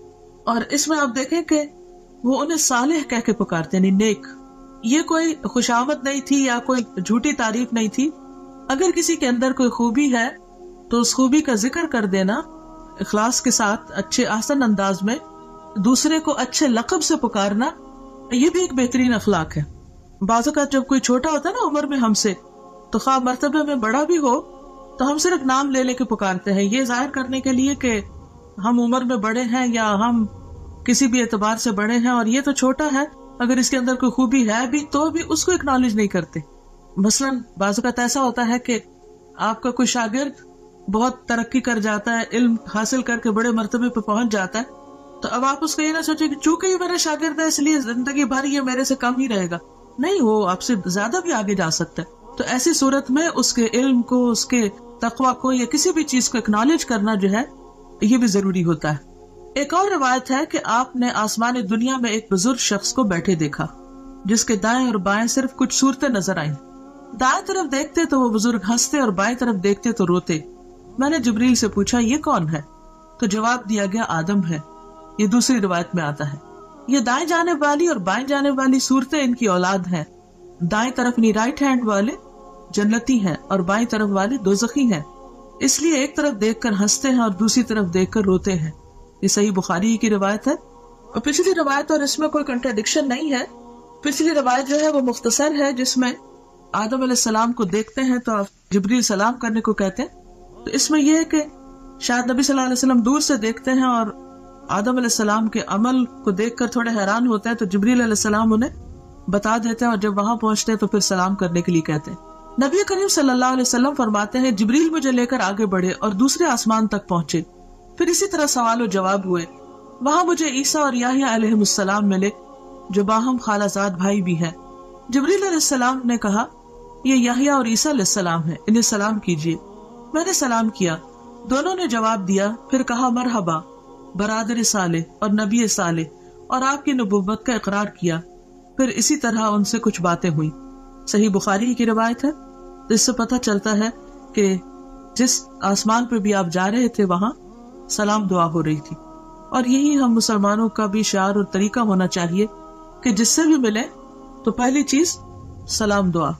اور اس میں آپ دیکھیں کہ وہ انہیں صالح کہہ کے پکارتے, یعنی نیک. یہ کوئی خوشامد نہیں تھی یا کوئی جھوٹی تعریف نہیں تھی. اگر کسی کے اندر کوئی خوبی ہے تو اس خوبی کا ذکر کر دینا اخلاص کے ساتھ, اچھے آسن انداز میں, دوسرے کو اچھے لقب سے پکارنا, یہ بھی ایک بہترین اخلاق ہے. بعض اوقات جب کوئی چھوٹا ہوتا ہے نا عمر میں ہم سے, تو خواہ مرتبہ میں بڑا بھی ہو تو ہم صرف نام لے لے کے پکارتے ہیں, یہ ظاہر کرنے کے لیے کہ ہم عمر میں بڑے ہیں یا ہم کسی بھی اعتبار سے بڑے ہیں, اور یہ تو چھوٹا ہے, اگر اس کے اندر کوئی خوبی ہے بھی تو بھی اس کو اکنالج نہیں کرتے. مثلاً بعض اوقات ایسا ہوتا ہے کہ آپ کا کوئی شاگرد بہت ترقی کر جاتا ہے, علم حاصل کر کے بڑے مرتبے پہ پہنچ جاتا ہے, تو اب آپ اس کو یہ نہ سوچیں کہ چونکہ یہ میرا شاگرد ہے اس لیے زندگی بھر یہ میرے سے کم ہی رہے گا. نہیں, وہ آپ سے زیادہ بھی آگے جا سکتا ہے. تو ایسی صورت میں اس کے علم کو, اس کے تقویٰ کو, یا کسی بھی چیز کو اکنالج کرنا جو ہے یہ بھی ضروری ہوتا ہے. ایک اور روایت ہے کہ آپ نے آسمان دنیا میں ایک بزرگ شخص کو بیٹھے دیکھا جس کے دائیں اور بائیں صرف کچھ صورتیں نظر آئیں. دائیں طرف دیکھتے تو وہ بزرگ ہنستے اور بائیں طرف دیکھتے تو روتے. میں نے جبریل سے پوچھا یہ کون ہے؟ تو جواب دیا گیا آدم ہے. یہ دوسری روایت میں آتا ہے. یہ دائیں جانب والی اور بائیں جانب والی صورتیں ان کی اولاد ہیں. دائیں طرف رائٹ ہینڈ والے جنتی ہیں اور بائیں طرف والے دوزخی ہیں, اس لیے ایک طرف دیکھ کر ہنستے ہیں اور دوسری طرف دیکھ کر روتے ہیں. یہ صحیح بخاری کی روایت ہے. اور پچھلی روایت اور اس میں کوئی کنٹراڈکشن نہیں ہے. پچھلی روایت جو ہے وہ مختصر ہے, جس میں آدم علیہ السلام کو دیکھتے ہیں تو جبریل سلام کرنے کو کہتے ہیں. تو اس میں یہ ہے کہ شاید نبی صلی اللہ علیہ وسلم دور سے دیکھتے ہیں اور آدم علیہ السلام کے عمل کو دیکھ کر تھوڑے حیران ہوتے ہیں, تو جبریل علیہ السلام انہیں بتا دیتے ہیں, اور جب وہاں پہنچتے ہیں تو پھر سلام کرنے کے لیے کہتے ہیں. نبی کریم صلی اللہ علیہ وسلم فرماتے ہیں جبریل مجھے لے کر آگے بڑھے اور دوسرے آسمان تک پہنچے. پھر اسی طرح سوال و جواب ہوئے. وہاں مجھے عیسیٰ اور یحییٰ علیہ السلام ملے جو باہم خالہ زاد بھائی بھی ہیں. جبریل علیہ السلام نے کہا یہ یحییٰ اور عیسیٰ علیہ السلام ہیں, انہیں سلام کیجیے. میں نے سلام کیا, دونوں نے جواب دیا. پھر کہا مرحبا برادر صالح اور نبی صالح, اور آپ کی نبوت کا اقرار کیا. پھر اسی طرح ان سے کچھ باتیں ہوئی. صحیح بخاری کی روایت ہے. اس سے پتہ چلتا ہے کہ جس آسمان پہ بھی آپ جا رہے تھے وہاں سلام دعا ہو رہی تھی. اور یہی ہم مسلمانوں کا بھی شعار اور طریقہ ہونا چاہیے کہ جس سے بھی ملے تو پہلی چیز سلام دعا.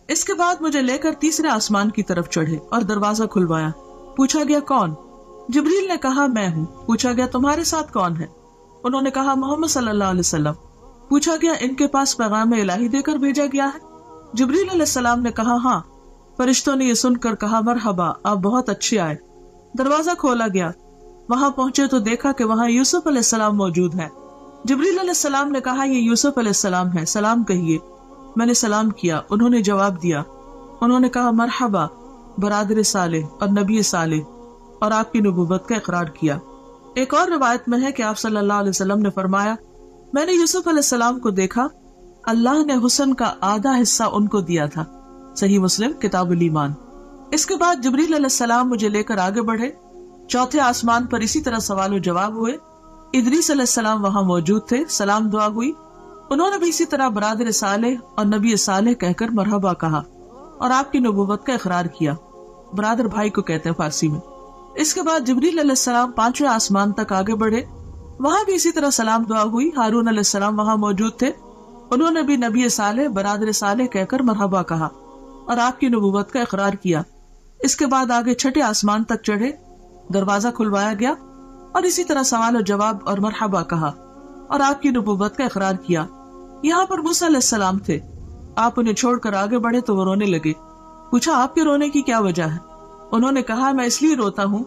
اس کے بعد مجھے لے کر تیسرے آسمان کی طرف چڑھے اور دروازہ کھلوایا. پوچھا گیا کون؟ جبریل نے کہا میں ہوں. پوچھا گیا تمہارے ساتھ کون ہے؟ انہوں نے کہا محمد صلی اللہ علیہ وسلم. پوچھا گیا ان کے پاس پیغام الہی دے کر بھیجا گیا ہے؟ جبریل علیہ السلام نے کہا ہاں. فرشتوں نے یہ سن کر کہا مرحبا، آپ بہت اچھے آئے۔ دروازہ کھولا گیا، وہاں پہنچے تو دیکھا کہ وہاں یوسف علیہ السلام موجود ہے۔ جبریل علیہ السلام نے کہا یہ یوسف علیہ السلام ہے، سلام کہیے۔ میں نے سلام کیا، انہوں نے جواب دیا۔ انہوں نے کہا مرحبا برادر صالح اور نبی صالح، اور آپ کی نبوت کا اقرار کیا۔ ایک اور روایت میں ہے کہ آپ صلی اللہ علیہ وسلم نے فرمایا میں نے یوسف علیہ السلام کو دیکھا، اللہ نے حسن کا آدھا حصہ ان کو دیا تھا۔ صحیح مسلم کتاب الایمان۔ اس کے بعد جبریل علیہ السلام مجھے لے کر آگے بڑھے، چوتھے آسمان پر اسی طرح سوال و جواب ہوئے۔ ادریس علیہ السلام وہاں موجود تھے، سلام دعا ہوئی، انہوں نے بھی اسی طرح برادر صالح اور نبی صالح کہہ کر مرحبا کہا اور آپ کی نبوت کا اقرار کیا۔ برادر بھائی کو کہتے ہیں فارسی میں۔ اس کے بعد جبریل علیہ السلام پانچویں آسمان تک آگے بڑھے، وہاں بھی اسی طرح سلام دعا ہوئی۔ ہارون علیہ السلام وہاں موجود تھے، انہوں نے بھی نبی صالح برادر صالح کہہ کر مرحبا کہا اور آپ کی نبوت کا اقرار کیا۔ اس کے بعد آگے چھٹے آسمان تک چڑھے، دروازہ کھلوایا گیا اور اسی طرح سوال و جواب اور مرحبا کہا اور آپ کی نبوت کا اقرار کیا۔ یہاں پر موسیٰ علیہ السلام تھے، آپ انہیں چھوڑ کر آگے بڑھے تو وہ رونے لگے۔ پوچھا آپ کے رونے کی کیا وجہ ہے؟ انہوں نے کہا میں اس لیے روتا ہوں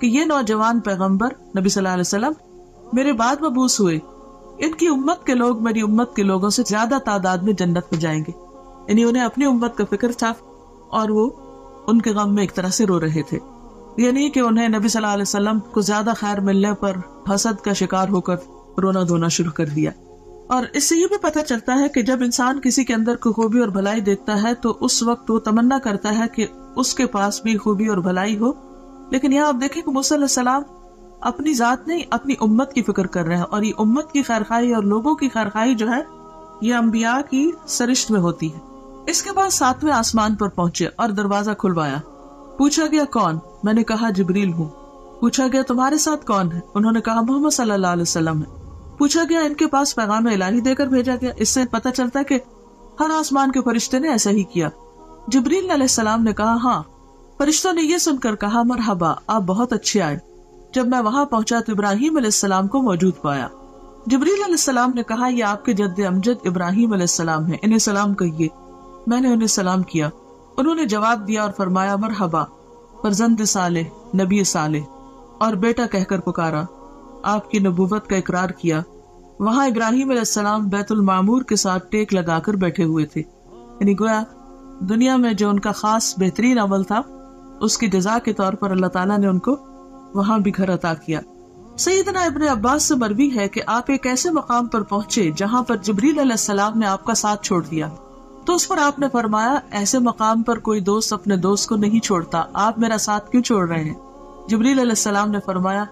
کہ یہ نوجوان پیغمبر نبی صلی اللہ علیہ وسلم میرے بعد مبعوث ہوئے، ان کی امت کے لوگ میری امت کے لوگوں سے زیادہ تعداد میں جنت میں جائیں گے، یعنی انہیں اپنی امت کا فکر تھا اور وہ ان کے غم میں ایک طرح سے رو رہے تھے، یعنی کہ انہیں نبی صلی اللہ علیہ وسلم کو زیادہ خیر ملنے پر حسد کا شکار ہو کر رونا دھونا شروع کر دیا۔ اور اس سے یہ بھی پتہ چلتا ہے کہ جب انسان کسی کے اندر کوئی خوبی اور بھلائی دیکھتا ہے تو اس وقت وہ تمنا کرتا ہے کہ اس کے پاس بھی خوبی اور بھلائی ہو، لیکن یہاں آپ دیکھیں کہ موسیٰ علیہ السلام اپنی ذات نہیں اپنی امت کی فکر کر رہے ہیں، اور یہ امت کی خیرخواہی اور لوگوں کی خیرخواہی جو ہے یہ انبیاء کی سرشت میں ہوتی ہے۔ اس کے بعد ساتویں آسمان پر پہنچے اور دروازہ کھلوایا، پوچھا گیا کون؟ میں نے کہا جبریل ہوں۔ پوچھا گیا تمہارے ساتھ کون ہے؟ انہوں نے کہا محمد صلی اللہ علیہ وسلم ہے۔ پوچھا گیا ان کے پاس پیغام الہی دے کر بھیجا گیا؟ اس سے پتہ چلتا ہے کہ ہر آسمان کے فرشتے نے ایسا ہی کیا۔ جبریل علیہ السلام نے کہا ہاں۔ فرشتوں نے یہ سن کر کہا مرحبا، آپ بہت اچھے آئے۔ جب میں وہاں پہنچا تو ابراہیم علیہ السلام کو موجود پایا۔ جبریل علیہ السلام نے کہا یہ آپ کے جد امجد ابراہیم علیہ السلام ہیں، انہیں سلام کہیے۔ میں نے انہیں سلام کیا، انہوں نے جواب دیا اور فرمایا مرحبا فرزند صالح نبی صالح، اور بیٹا کہہ کر پکارا، آپ کی نبوت کا اقرار کیا۔ وہاں ابراہیم علیہ السلام بیت المعمور کے ساتھ ٹیک لگا کر بیٹھے ہوئے تھے، یعنی گویا دنیا میں جو ان کا خاص بہترین عمل تھا اس کی جزا کے طور پر اللہ تعالیٰ نے ان کو وہاں بھی گھر عطا کیا۔ سیدنا ابن عباس سے مروی ہے کہ آپ ایک ایسے مقام پر پہنچے جہاں پر جبریل علیہ السلام نے آپ کا ساتھ چھوڑ دیا، تو اس پر آپ نے فرمایا ایسے مقام پر کوئی دوست اپنے دوست کو نہیں چھوڑتا، آپ میرا ساتھ کیوں چھوڑ رہے ہیں؟ جبریل علیہ السلام نے فرمایا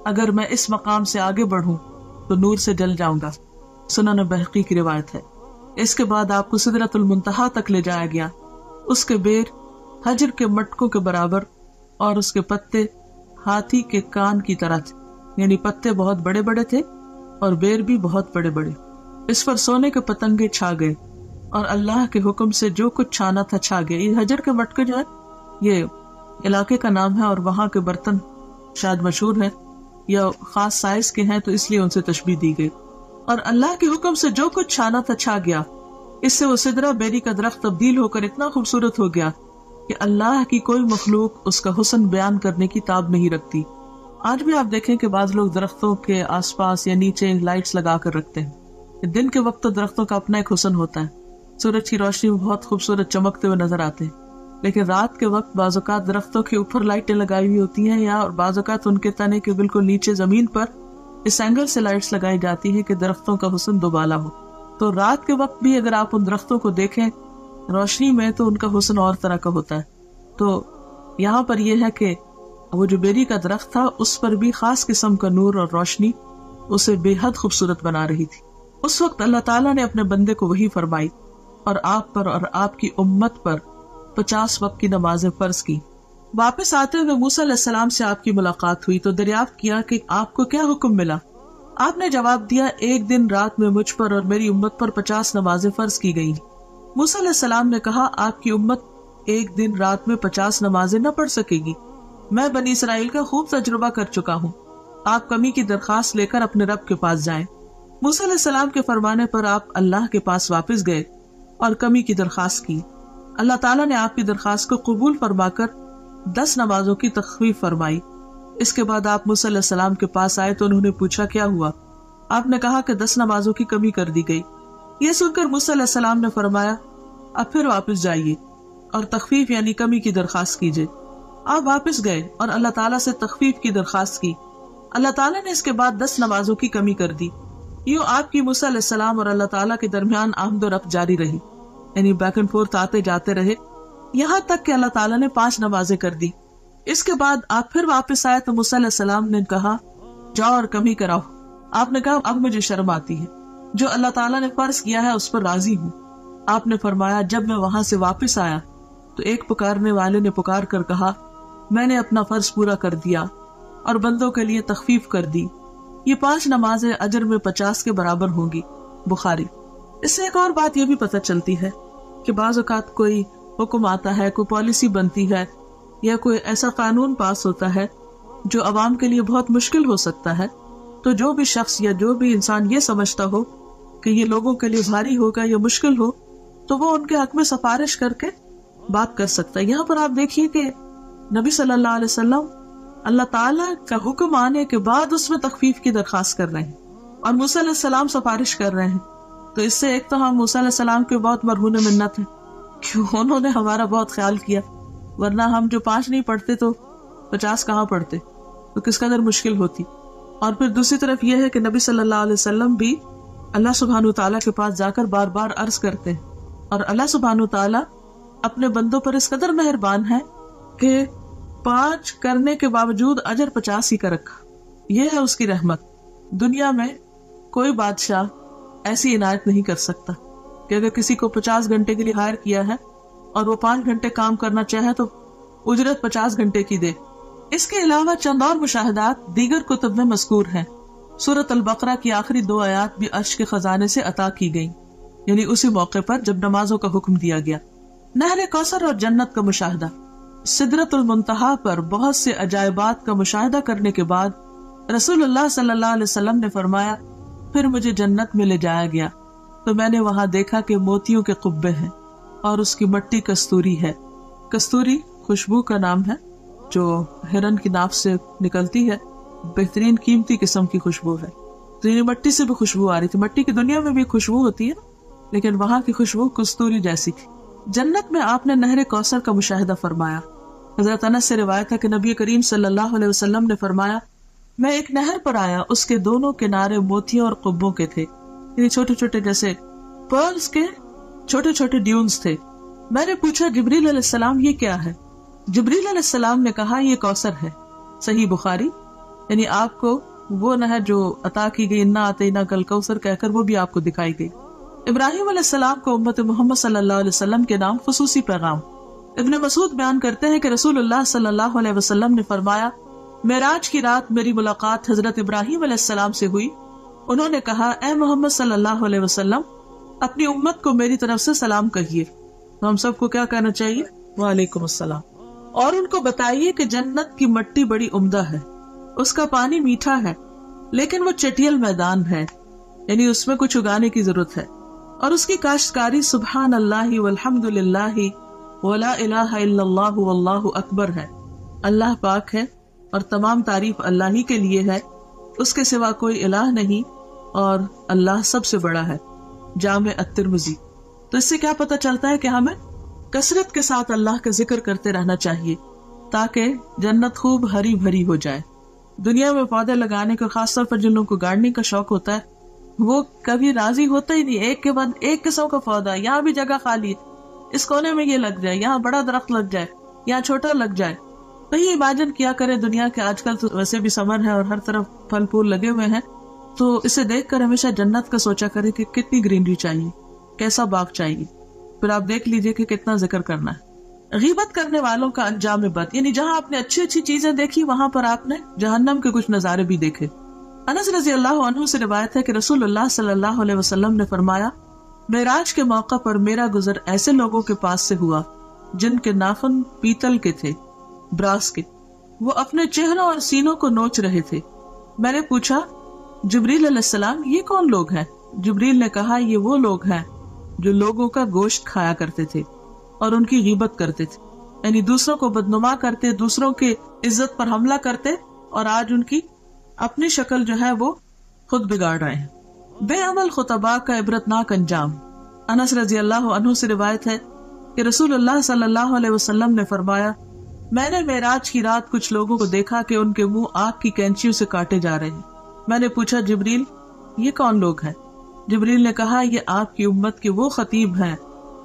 اگر میں اس مقام سے آگے بڑھوں تو نور سے جل جاؤں گا۔ سنن بہقی کی روایت ہے۔ اس کے بعد آپ کو سدرۃ المنتہا تک لے جایا گیا، اس کے بیر حجر کے مٹکوں کے برابر اور اس کے پتے ہاتھی کے کان کی طرح تھے، یعنی پتے بہت بڑے بڑے تھے اور بیر بھی بہت بڑے بڑے۔ اس پر سونے کے پتنگے چھا گئے اور اللہ کے حکم سے جو کچھ چھانا تھا چھا گیا۔ یہ حجر کے مٹکے جو ہے یہ علاقے کا نام ہے اور وہاں کے برتن شاید مشہور ہیں یا خاص سائز کے ہیں تو اس لیے ان سے تشبیہ دی گئی۔ اور اللہ کے حکم سے جو کچھ چھانا تھا چھا گیا، اس سے وہ سدرہ بیری کا درخت تبدیل ہو کر اتنا خوبصورت ہو گیا کہ اللہ کی کوئی مخلوق اس کا حسن بیان کرنے کی تاب نہیں رکھتی۔ آج بھی آپ دیکھیں کہ بعض لوگ درختوں کے آس پاس یا نیچے لائٹس لگا کر رکھتے ہیں۔ دن کے وقت تو درختوں کا اپنا ایک حسن ہوتا ہے، سورج کی روشنی میں بہت خوبصورت چمکتے ہوئے نظر آتے ہیں، لیکن رات کے وقت بعض اوقات درختوں کے اوپر لائٹیں لگائی ہوئی ہوتی ہیں یا بعض اوقات ان کے تنے کے بالکل نیچے زمین پر اس اینگل سے لائٹس لگائی جاتی ہے کہ درختوں کا حسن دوبالا ہو۔ تو رات کے وقت بھی اگر آپ ان درختوں کو دیکھیں روشنی میں تو ان کا حسن اور طرح کا ہوتا ہے۔ تو یہاں پر یہ ہے کہ وہ جو بیری کا درخت تھا اس پر بھی خاص قسم کا نور اور روشنی اسے بے حد خوبصورت بنا رہی تھی۔ اس وقت اللہ تعالیٰ نے اپنے بندے کو وحی فرمائی اور آپ پر اور آپ کی امت پر 50 وقت کی نمازیں فرض کی۔ واپس آتے ہوئے موسیٰ علیہ السلام سے آپ کی ملاقات ہوئی تو دریافت کیا کہ آپ کو کیا حکم ملا؟ آپ نے جواب دیا ایک دن رات میں مجھ پر اور میری امت پر 50 نمازیں فرض کی گئی۔ موسیٰ علیہ السلام نے کہا آپ کی امت ایک دن رات میں 50 نمازیں نہ پڑھ سکے گی، میں بنی اسرائیل کا خوب تجربہ کر چکا ہوں، آپ کمی کی درخواست لے کر اپنے رب کے پاس جائیں۔ موسیٰ علیہ السلام کے فرمانے پر آپ اللہ کے پاس واپس گئے اور کمی کی درخواست کی۔ اللہ تعالیٰ نے آپ کی درخواست کو قبول فرما کر 10 نمازوں کی تخفیف فرمائی۔ اس کے بعد آپ موسیٰ علیہ السلام کے پاس آئے تو انہوں نے پوچھا کیا ہوا؟ آپ نے کہا کہ 10 نمازوں کی کمی کر دی گئی۔ یہ سن کر موسیٰ علیہ السلام نے فرمایا اب پھر واپس جائیے اور تخفیف یعنی کمی کی درخواست کیجیے۔ آپ واپس گئے اور اللہ تعالیٰ سے تخفیف کی درخواست کی۔ اللہ تعالیٰ نے اس کے بعد 10 نمازوں کی کمی کر دی۔ یوں آپ کی موسیٰ علیہ السلام اور اللہ تعالیٰ کے درمیان آمد و رفت جاری رہی، یعنی بیک اینڈ فورتھ آتے جاتے رہے، یہاں تک کہ اللہ تعالیٰ نے 5 نمازیں کر دی۔ اس کے بعد آپ پھر واپس آئے تو موسیٰ علیہ السلام نے کہا جاؤ اور کمی کراؤ۔ آپ نے کہا اب مجھے شرم آتی ہے، جو اللہ تعالیٰ نے فرض کیا ہے اس پر راضی ہوں۔ آپ نے فرمایا جب میں وہاں سے واپس آیا تو ایک پکارنے والے نے پکار کر کہا میں نے اپنا فرض پورا کر دیا اور بندوں کے لیے تخفیف کر دی۔ یہ 5 نمازیں اجر میں 50 کے برابر ہوں گی۔ بخاری۔ اس سے ایک اور بات یہ بھی پتہ چلتی ہے کہ بعض اوقات کوئی حکم آتا ہے، کوئی پالیسی بنتی ہے یا کوئی ایسا قانون پاس ہوتا ہے جو عوام کے لیے بہت مشکل ہو سکتا ہے، تو جو بھی شخص یا جو بھی انسان یہ سمجھتا ہو کہ یہ لوگوں کے لیے بھاری ہوگا یا مشکل ہو تو وہ ان کے حق میں سفارش کر کے بات کر سکتا ہے۔ یہاں پر آپ دیکھیے کہ نبی صلی اللہ علیہ وسلم اللہ تعالیٰ کا حکم آنے کے بعد اس میں تخفیف کی درخواست کر رہے ہیں اور موسیٰ علیہ السلام سفارش کر رہے ہیں، تو اس سے ایک تو ہم موسیٰ علیہ السلام کے بہت مرہون منت ہیں کہ انہوں نے ہمارا بہت خیال کیا، ورنہ ہم جو 5 نہیں پڑھتے تو 50 کہاں پڑھتے، تو کس قدر مشکل ہوتی۔ اور پھر دوسری طرف یہ ہے کہ نبی صلی اللہ علیہ وسلم بھی اللہ سبحانہ تعالیٰ کے پاس جا کر بار بار عرض کرتے ہیں، اور اللہ سبحانہ تعالیٰ اپنے بندوں پر اس قدر مہربان ہے کہ 5 کرنے کے باوجود اجر 50 ہی کا رکھا۔ یہ ہے اس کی رحمت۔ دنیا میں کوئی بادشاہ ایسی عنایت نہیں کر سکتا کہ اگر کسی کو 50 گھنٹے کے لیے ہائر کیا ہے اور وہ 5 گھنٹے کام کرنا چاہے تو اجرت 50 گھنٹے کی دے۔ اس کے علاوہ چند اور مشاہدات دیگر کتب میں مذکور ہیں۔ سورۃ البقرہ کی آخری 2 آیات بھی عرش کے خزانے سے عطا کی گئیں، یعنی اسی موقع پر جب نمازوں کا حکم دیا گیا۔ نہر کوثر اور جنت کا مشاہدہ۔ سدرۃ المنتہا پر بہت سے عجائبات کا مشاہدہ کرنے کے بعد رسول اللہ صلی اللہ علیہ وسلم نے فرمایا پھر مجھے جنت میں لے جایا گیا تو میں نے وہاں دیکھا کہ موتیوں کے قبے ہیں اور اس کی مٹی کستوری ہے۔ کستوری خوشبو کا نام ہے جو ہرن کی ناف سے نکلتی ہے، بہترین قیمتی قسم کی خوشبو ہے۔ تو یہ مٹی سے بھی خوشبو آ رہی تھی۔ مٹی کی دنیا میں بھی خوشبو ہوتی ہے لیکن وہاں کی خوشبو کستوری جیسی تھی۔ جنت میں آپ نے نہر کوثر کا مشاہدہ فرمایا۔ حضرت انس سے روایت ہے کہ نبی کریم صلی اللہ علیہ وسلم نے فرمایا میں ایک نہر پر آیا، اس کے دونوں کنارے موتیوں اور قبوں کے تھے، یعنی چھوٹے چھوٹے جیسے پرلز کے چھوٹے چھوٹے ڈیونز تھے۔ میں نے پوچھا جبریل علیہ السلام یہ کیا ہے؟ جبریل علیہ السلام نے کہا یہ کوثر ہے۔ صحیح بخاری۔ یعنی آپ کو وہ نہر جو عطا کی گئی انا اعطیناک کل کوثر کہہ کر وہ بھی آپ کو دکھائی گئی۔ ابراہیم علیہ السلام کو امت محمد صلی اللہ علیہ وسلم کے نام خصوصی پیغام۔ ابن مسعود بیان کرتے ہیں کہ رسول اللہ صلی اللہ علیہ وسلم نے فرمایا معراج کی رات میری ملاقات حضرت ابراہیم علیہ السلام سے ہوئی۔ انہوں نے کہا اے محمد صلی اللہ علیہ وسلم اپنی امت کو میری طرف سے سلام کہیے۔ تو ہم سب کو کیا کہنا چاہیے؟ وعلیکم السلام۔ اور ان کو بتائیے کہ جنت کی مٹی بڑی عمدہ ہے، اس کا پانی میٹھا ہے لیکن وہ چٹیل میدان ہے، یعنی اس میں کچھ اگانے کی ضرورت ہے، اور اس کی کاشتکاری سبحان اللہ والحمد للہ ولا الہ الا اللہ واللہ اکبر ہے۔ اللہ پاک ہے اور تمام تعریف اللہ ہی کے لیے ہے، اس کے سوا کوئی الہ نہیں اور اللہ سب سے بڑا ہے۔ جامع الترمذی۔ تو اس سے کیا پتہ چلتا ہے کہ ہمیں کثرت کے ساتھ اللہ کا ذکر کرتے رہنا چاہیے تاکہ جنت خوب ہری بھری ہو جائے۔ دنیا میں پودے لگانے کا، خاص طور پر جن لوگوں کو گارڈننگ کا شوق ہوتا ہے، وہ کبھی راضی ہوتا ہی نہیں۔ ایک کے بعد ایک قسم کا پودا، یہاں بھی جگہ خالی ہے، اس کونے میں یہ لگ جائے، یہاں بڑا درخت لگ جائے، یہاں چھوٹا لگ جائے۔ تو یہ امیجن کیا کرے دنیا کے، آج کل تو ویسے بھی سمر ہے اور ہر طرف پھل پھول لگے ہوئے ہیں، تو اسے دیکھ کر ہمیشہ جنت کا سوچا کرے کہ کتنی گرینری چاہیے، کیسا باغ چاہیے۔ پھر آپ دیکھ لیجئے کہ کتنا ذکر کرنا ہے۔ غیبت کرنے والوں کا انجام بد، یعنی جہاں آپ نے اچھی اچھی چیزیں دیکھی وہاں پر آپ نے جہنم کے کچھ نظارے بھی دیکھے۔ انس رضی اللہ عنہ سے روایت ہے کہ رسول اللہ صلی اللہ علیہ وسلم نے فرمایا معراج کے موقع پر میرا گزر ایسے لوگوں کے پاس سے ہوا جن کے ناخن پیتل کے تھے، براس کے، وہ اپنے چہروں اور سینوں کو نوچ رہے تھے۔ میں نے پوچھا جبریل علیہ السلام یہ کون لوگ ہیں؟ جبریل نے کہا یہ وہ لوگ ہیں جو لوگوں کا گوشت کھایا کرتے تھے۔ اور ان کی غیبت کرتے تھے، یعنی دوسروں کو بدنما کرتے، دوسروں کے عزت پر حملہ کرتے، اور آج ان کی اپنی شکل جو ہے وہ خود بگاڑ رہے ہیں۔ بے عمل خطباء کا عبرتناک انجام۔ انس رضی اللہ عنہ سے روایت ہے کہ رسول اللہ صلی اللہ علیہ وسلم نے فرمایا، میں نے معراج کی رات کچھ لوگوں کو دیکھا کہ ان کے منہ آگ کی کینچیوں سے کاٹے جا رہے ہیں۔ میں نے پوچھا، جبریل یہ کون لوگ ہیں؟ جبریل نے کہا، یہ آپ کی امت کے وہ خطیب ہیں،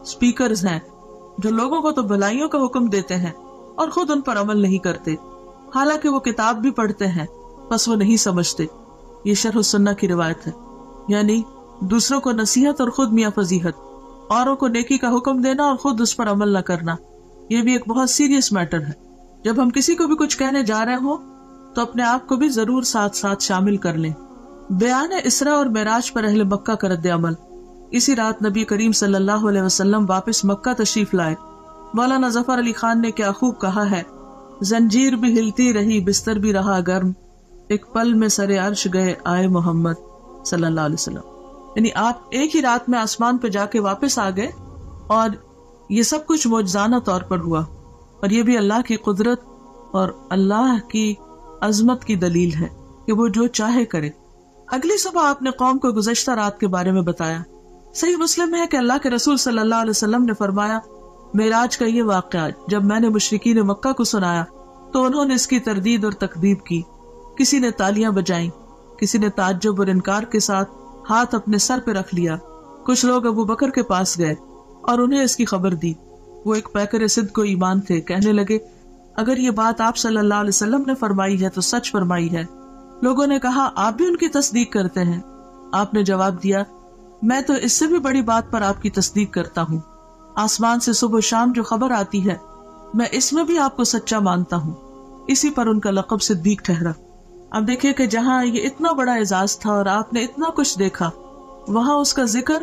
سپیکرز ہیں، جو لوگوں کو تو بھلائیوں کا حکم دیتے ہیں اور خود ان پر عمل نہیں کرتے، حالانکہ وہ کتاب بھی پڑھتے ہیں بس وہ نہیں سمجھتے۔ یہ شرح السنہ کی روایت ہے۔ یعنی دوسروں کو نصیحت اور خود میاں فضیحت، اوروں کو نیکی کا حکم دینا اور خود اس پر عمل نہ کرنا، یہ بھی ایک بہت سیریس میٹر ہے۔ جب ہم کسی کو بھی کچھ کہنے جا رہے ہوں تو اپنے آپ کو بھی ضرور ساتھ ساتھ شامل کر لیں۔ بیان اسراء اور معراج پر اہل مکہ کا رد عمل۔ اسی رات نبی کریم صلی اللہ علیہ وسلم واپس مکہ تشریف لائے۔ مولانا ظفر علی خان نے کیا خوب کہا ہے، زنجیر بھی ہلتی رہی، بستر بھی رہا گرم، ایک پل میں سر عرش گئے آئے محمد صلی اللہ علیہ وسلم۔ یعنی آپ ایک ہی رات میں آسمان پہ جا کے واپس آ گئے، اور یہ سب کچھ معجزانہ طور پر ہوا، اور یہ بھی اللہ کی قدرت اور اللہ کی عظمت کی دلیل ہے کہ وہ جو چاہے کرے۔ اگلی صبح آپ نے قوم کو گزشتہ رات کے بارے میں بتایا۔ صحیح مسلم ہے کہ اللہ کے رسول صلی اللہ علیہ وسلم نے فرمایا، معراج کا یہ واقعہ جب میں نے مشرکین مکہ کو سنایا تو انہوں نے اس کی تردید اور تکذیب کی۔ کسی نے تالیاں بجائیں، کسی نے تعجب اور انکار کے ساتھ ہاتھ اپنے سر پہ رکھ لیا۔ کچھ لوگ ابو بکر کے پاس گئے اور انہیں اس کی خبر دی۔ وہ ایک پیکر صدق و ایمان تھے، کہنے لگے، اگر یہ بات آپ صلی اللہ علیہ وسلم نے فرمائی ہے تو سچ فرمائی ہے۔ لوگوں نے کہا، آپ بھی ان کی تصدیق کرتے ہیں؟ آپ نے جواب دیا، میں تو اس سے بھی بڑی بات پر آپ کی تصدیق کرتا ہوں۔ آسمان سے صبح و شام جو خبر آتی ہے میں اس میں بھی آپ کو سچا مانتا ہوں۔ اسی پر ان کا لقب صدیق ٹھہرا۔ اب دیکھیں کہ جہاں یہ اتنا بڑا اعزاز تھا اور آپ نے اتنا کچھ دیکھا، وہاں اس کا ذکر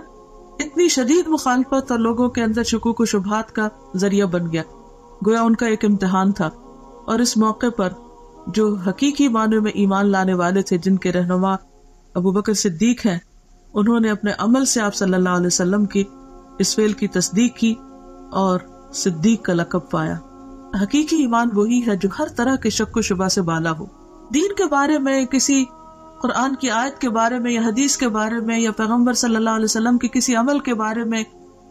اتنی شدید مخالفت اور لوگوں کے اندر شکوک و شبہات کا ذریعہ بن گیا۔ گویا ان کا ایک امتحان تھا، اور اس موقع پر جو حقیقی معنوں میں ایمان لانے والے تھے، جن کے رہنما ابو بکر صدیق ہیں، انہوں نے اپنے عمل سے آپ صلی اللہ علیہ وسلم کی اس فعل کی تصدیق کی اور صدیق کا لقب پایا۔ حقیقی ایمان وہی ہے جو ہر طرح کے شک و شبہ سے بالا ہو۔ دین کے بارے میں، کسی قرآن کی آیت کے بارے میں یا حدیث کے بارے میں یا پیغمبر صلی اللہ علیہ وسلم کے کسی عمل کے بارے میں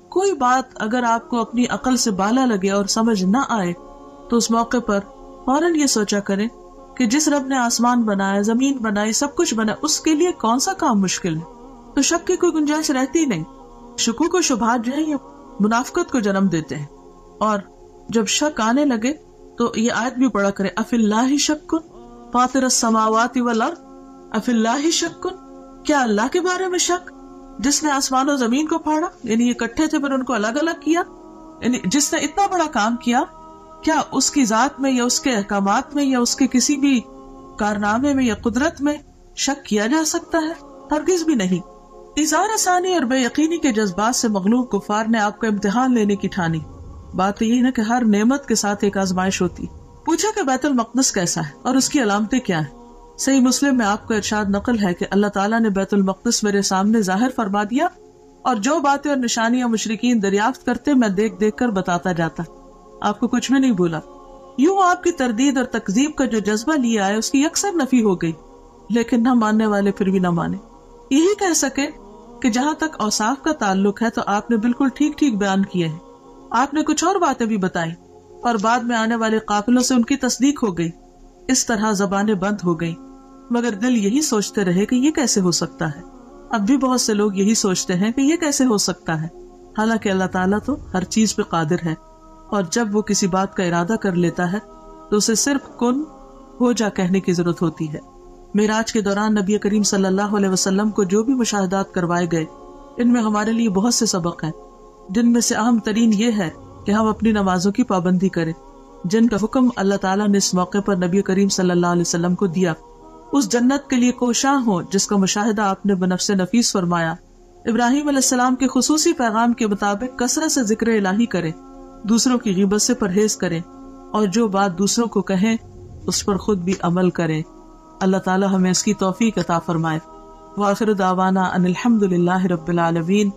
کوئی بات اگر آپ کو اپنی عقل سے بالا لگے اور سمجھ نہ آئے تو اس موقع پر فوراً یہ سوچا کریں کہ جس رب نے آسمان بنایا، زمین بنائی، سب کچھ بنایا، اس کے لیے کون سا کام مشکل ہے؟ تو شک کی کوئی گنجائش رہتی نہیں۔ شکوک و شبہات جو ہے یہ منافقت کو جنم دیتے ہیں، اور جب شک آنے لگے تو یہ آیت بھی پڑھا کرے، افی اللہ شک فاطر السماوات والارض، افی اللہ شک، کیا اللہ کے بارے میں شک جس نے آسمان و زمین کو پھاڑا؟ یعنی یہ اکٹھے تھے پر ان کو الگ الگ کیا، یعنی جس نے اتنا بڑا کام کیا، کیا اس کی ذات میں یا اس کے احکامات میں یا اس کے کسی بھی کارنامے میں یا قدرت میں شک کیا جا سکتا ہے؟ ہرگز بھی نہیں۔ اظہار ثانی اور بے یقینی کے جذبات سے مغلوب کفار نے آپ کا امتحان لینے کی ٹھانی۔ بات یہی ہے کہ ہر نعمت کے ساتھ ایک آزمائش ہوتی۔ پوچھا کہ بیت المقدس کیسا ہے اور اس کی علامتیں کیا ہیں؟ صحیح مسلم میں آپ کو ارشاد نقل ہے کہ اللہ تعالیٰ نے بیت المقدس میرے سامنے ظاہر فرما دیا، اور جو باتیں اور نشانیاں مشرکین دریافت کرتے میں دیکھ دیکھ کر بتاتا جاتا، آپ کو کچھ بھی نہیں بولا۔ یوں آپ کی تردید اور تکذیب کا جو جذبہ لیا ہے اس کی اکثر نفی ہو گئی، لیکن نہ ماننے والے پھر بھی نہ مانے۔ یہی کہہ سکے کہ جہاں تک اوصاف کا تعلق ہے تو آپ نے بالکل ٹھیک ٹھیک بیان کیے ہیں۔ آپ نے کچھ اور باتیں بھی بتائیں اور بعد میں آنے والے قافلوں سے ان کی تصدیق ہو گئی۔ اس طرح زبانیں بند ہو گئیں، مگر دل یہی سوچتے رہے کہ یہ کیسے ہو سکتا ہے۔ اب بھی بہت سے لوگ یہی سوچتے ہیں کہ یہ کیسے ہو سکتا ہے، حالانکہ اللہ تعالیٰ تو ہر چیز پہ قادر ہے، اور جب وہ کسی بات کا ارادہ کر لیتا ہے تو اسے صرف کن ہو جا کہنے کی ضرورت ہوتی ہے۔ معراج کے دوران نبی کریم صلی اللہ علیہ وسلم کو جو بھی مشاہدات کروائے گئے، ان میں ہمارے لیے بہت سے سبق ہیں، جن میں سے اہم ترین یہ ہے کہ ہم اپنی نمازوں کی پابندی کریں، جن کا حکم اللہ تعالیٰ نے اس موقع پر نبی کریم صلی اللہ علیہ وسلم کو دیا۔ اس جنت کے لیے کوشاں ہو جس کا مشاہدہ آپ نے بنفس نفیس فرمایا۔ ابراہیم علیہ السلام کے خصوصی پیغام کے مطابق کثرت سے ذکر الہی کریں، دوسروں کی غیبت سے پرہیز کریں، اور جو بات دوسروں کو کہیں اس پر خود بھی عمل کریں۔ اللہ تعالیٰ ہمیں اس کی توفیق عطا فرمائے۔ وآخر دعوانا ان الحمد للہ رب العالمین۔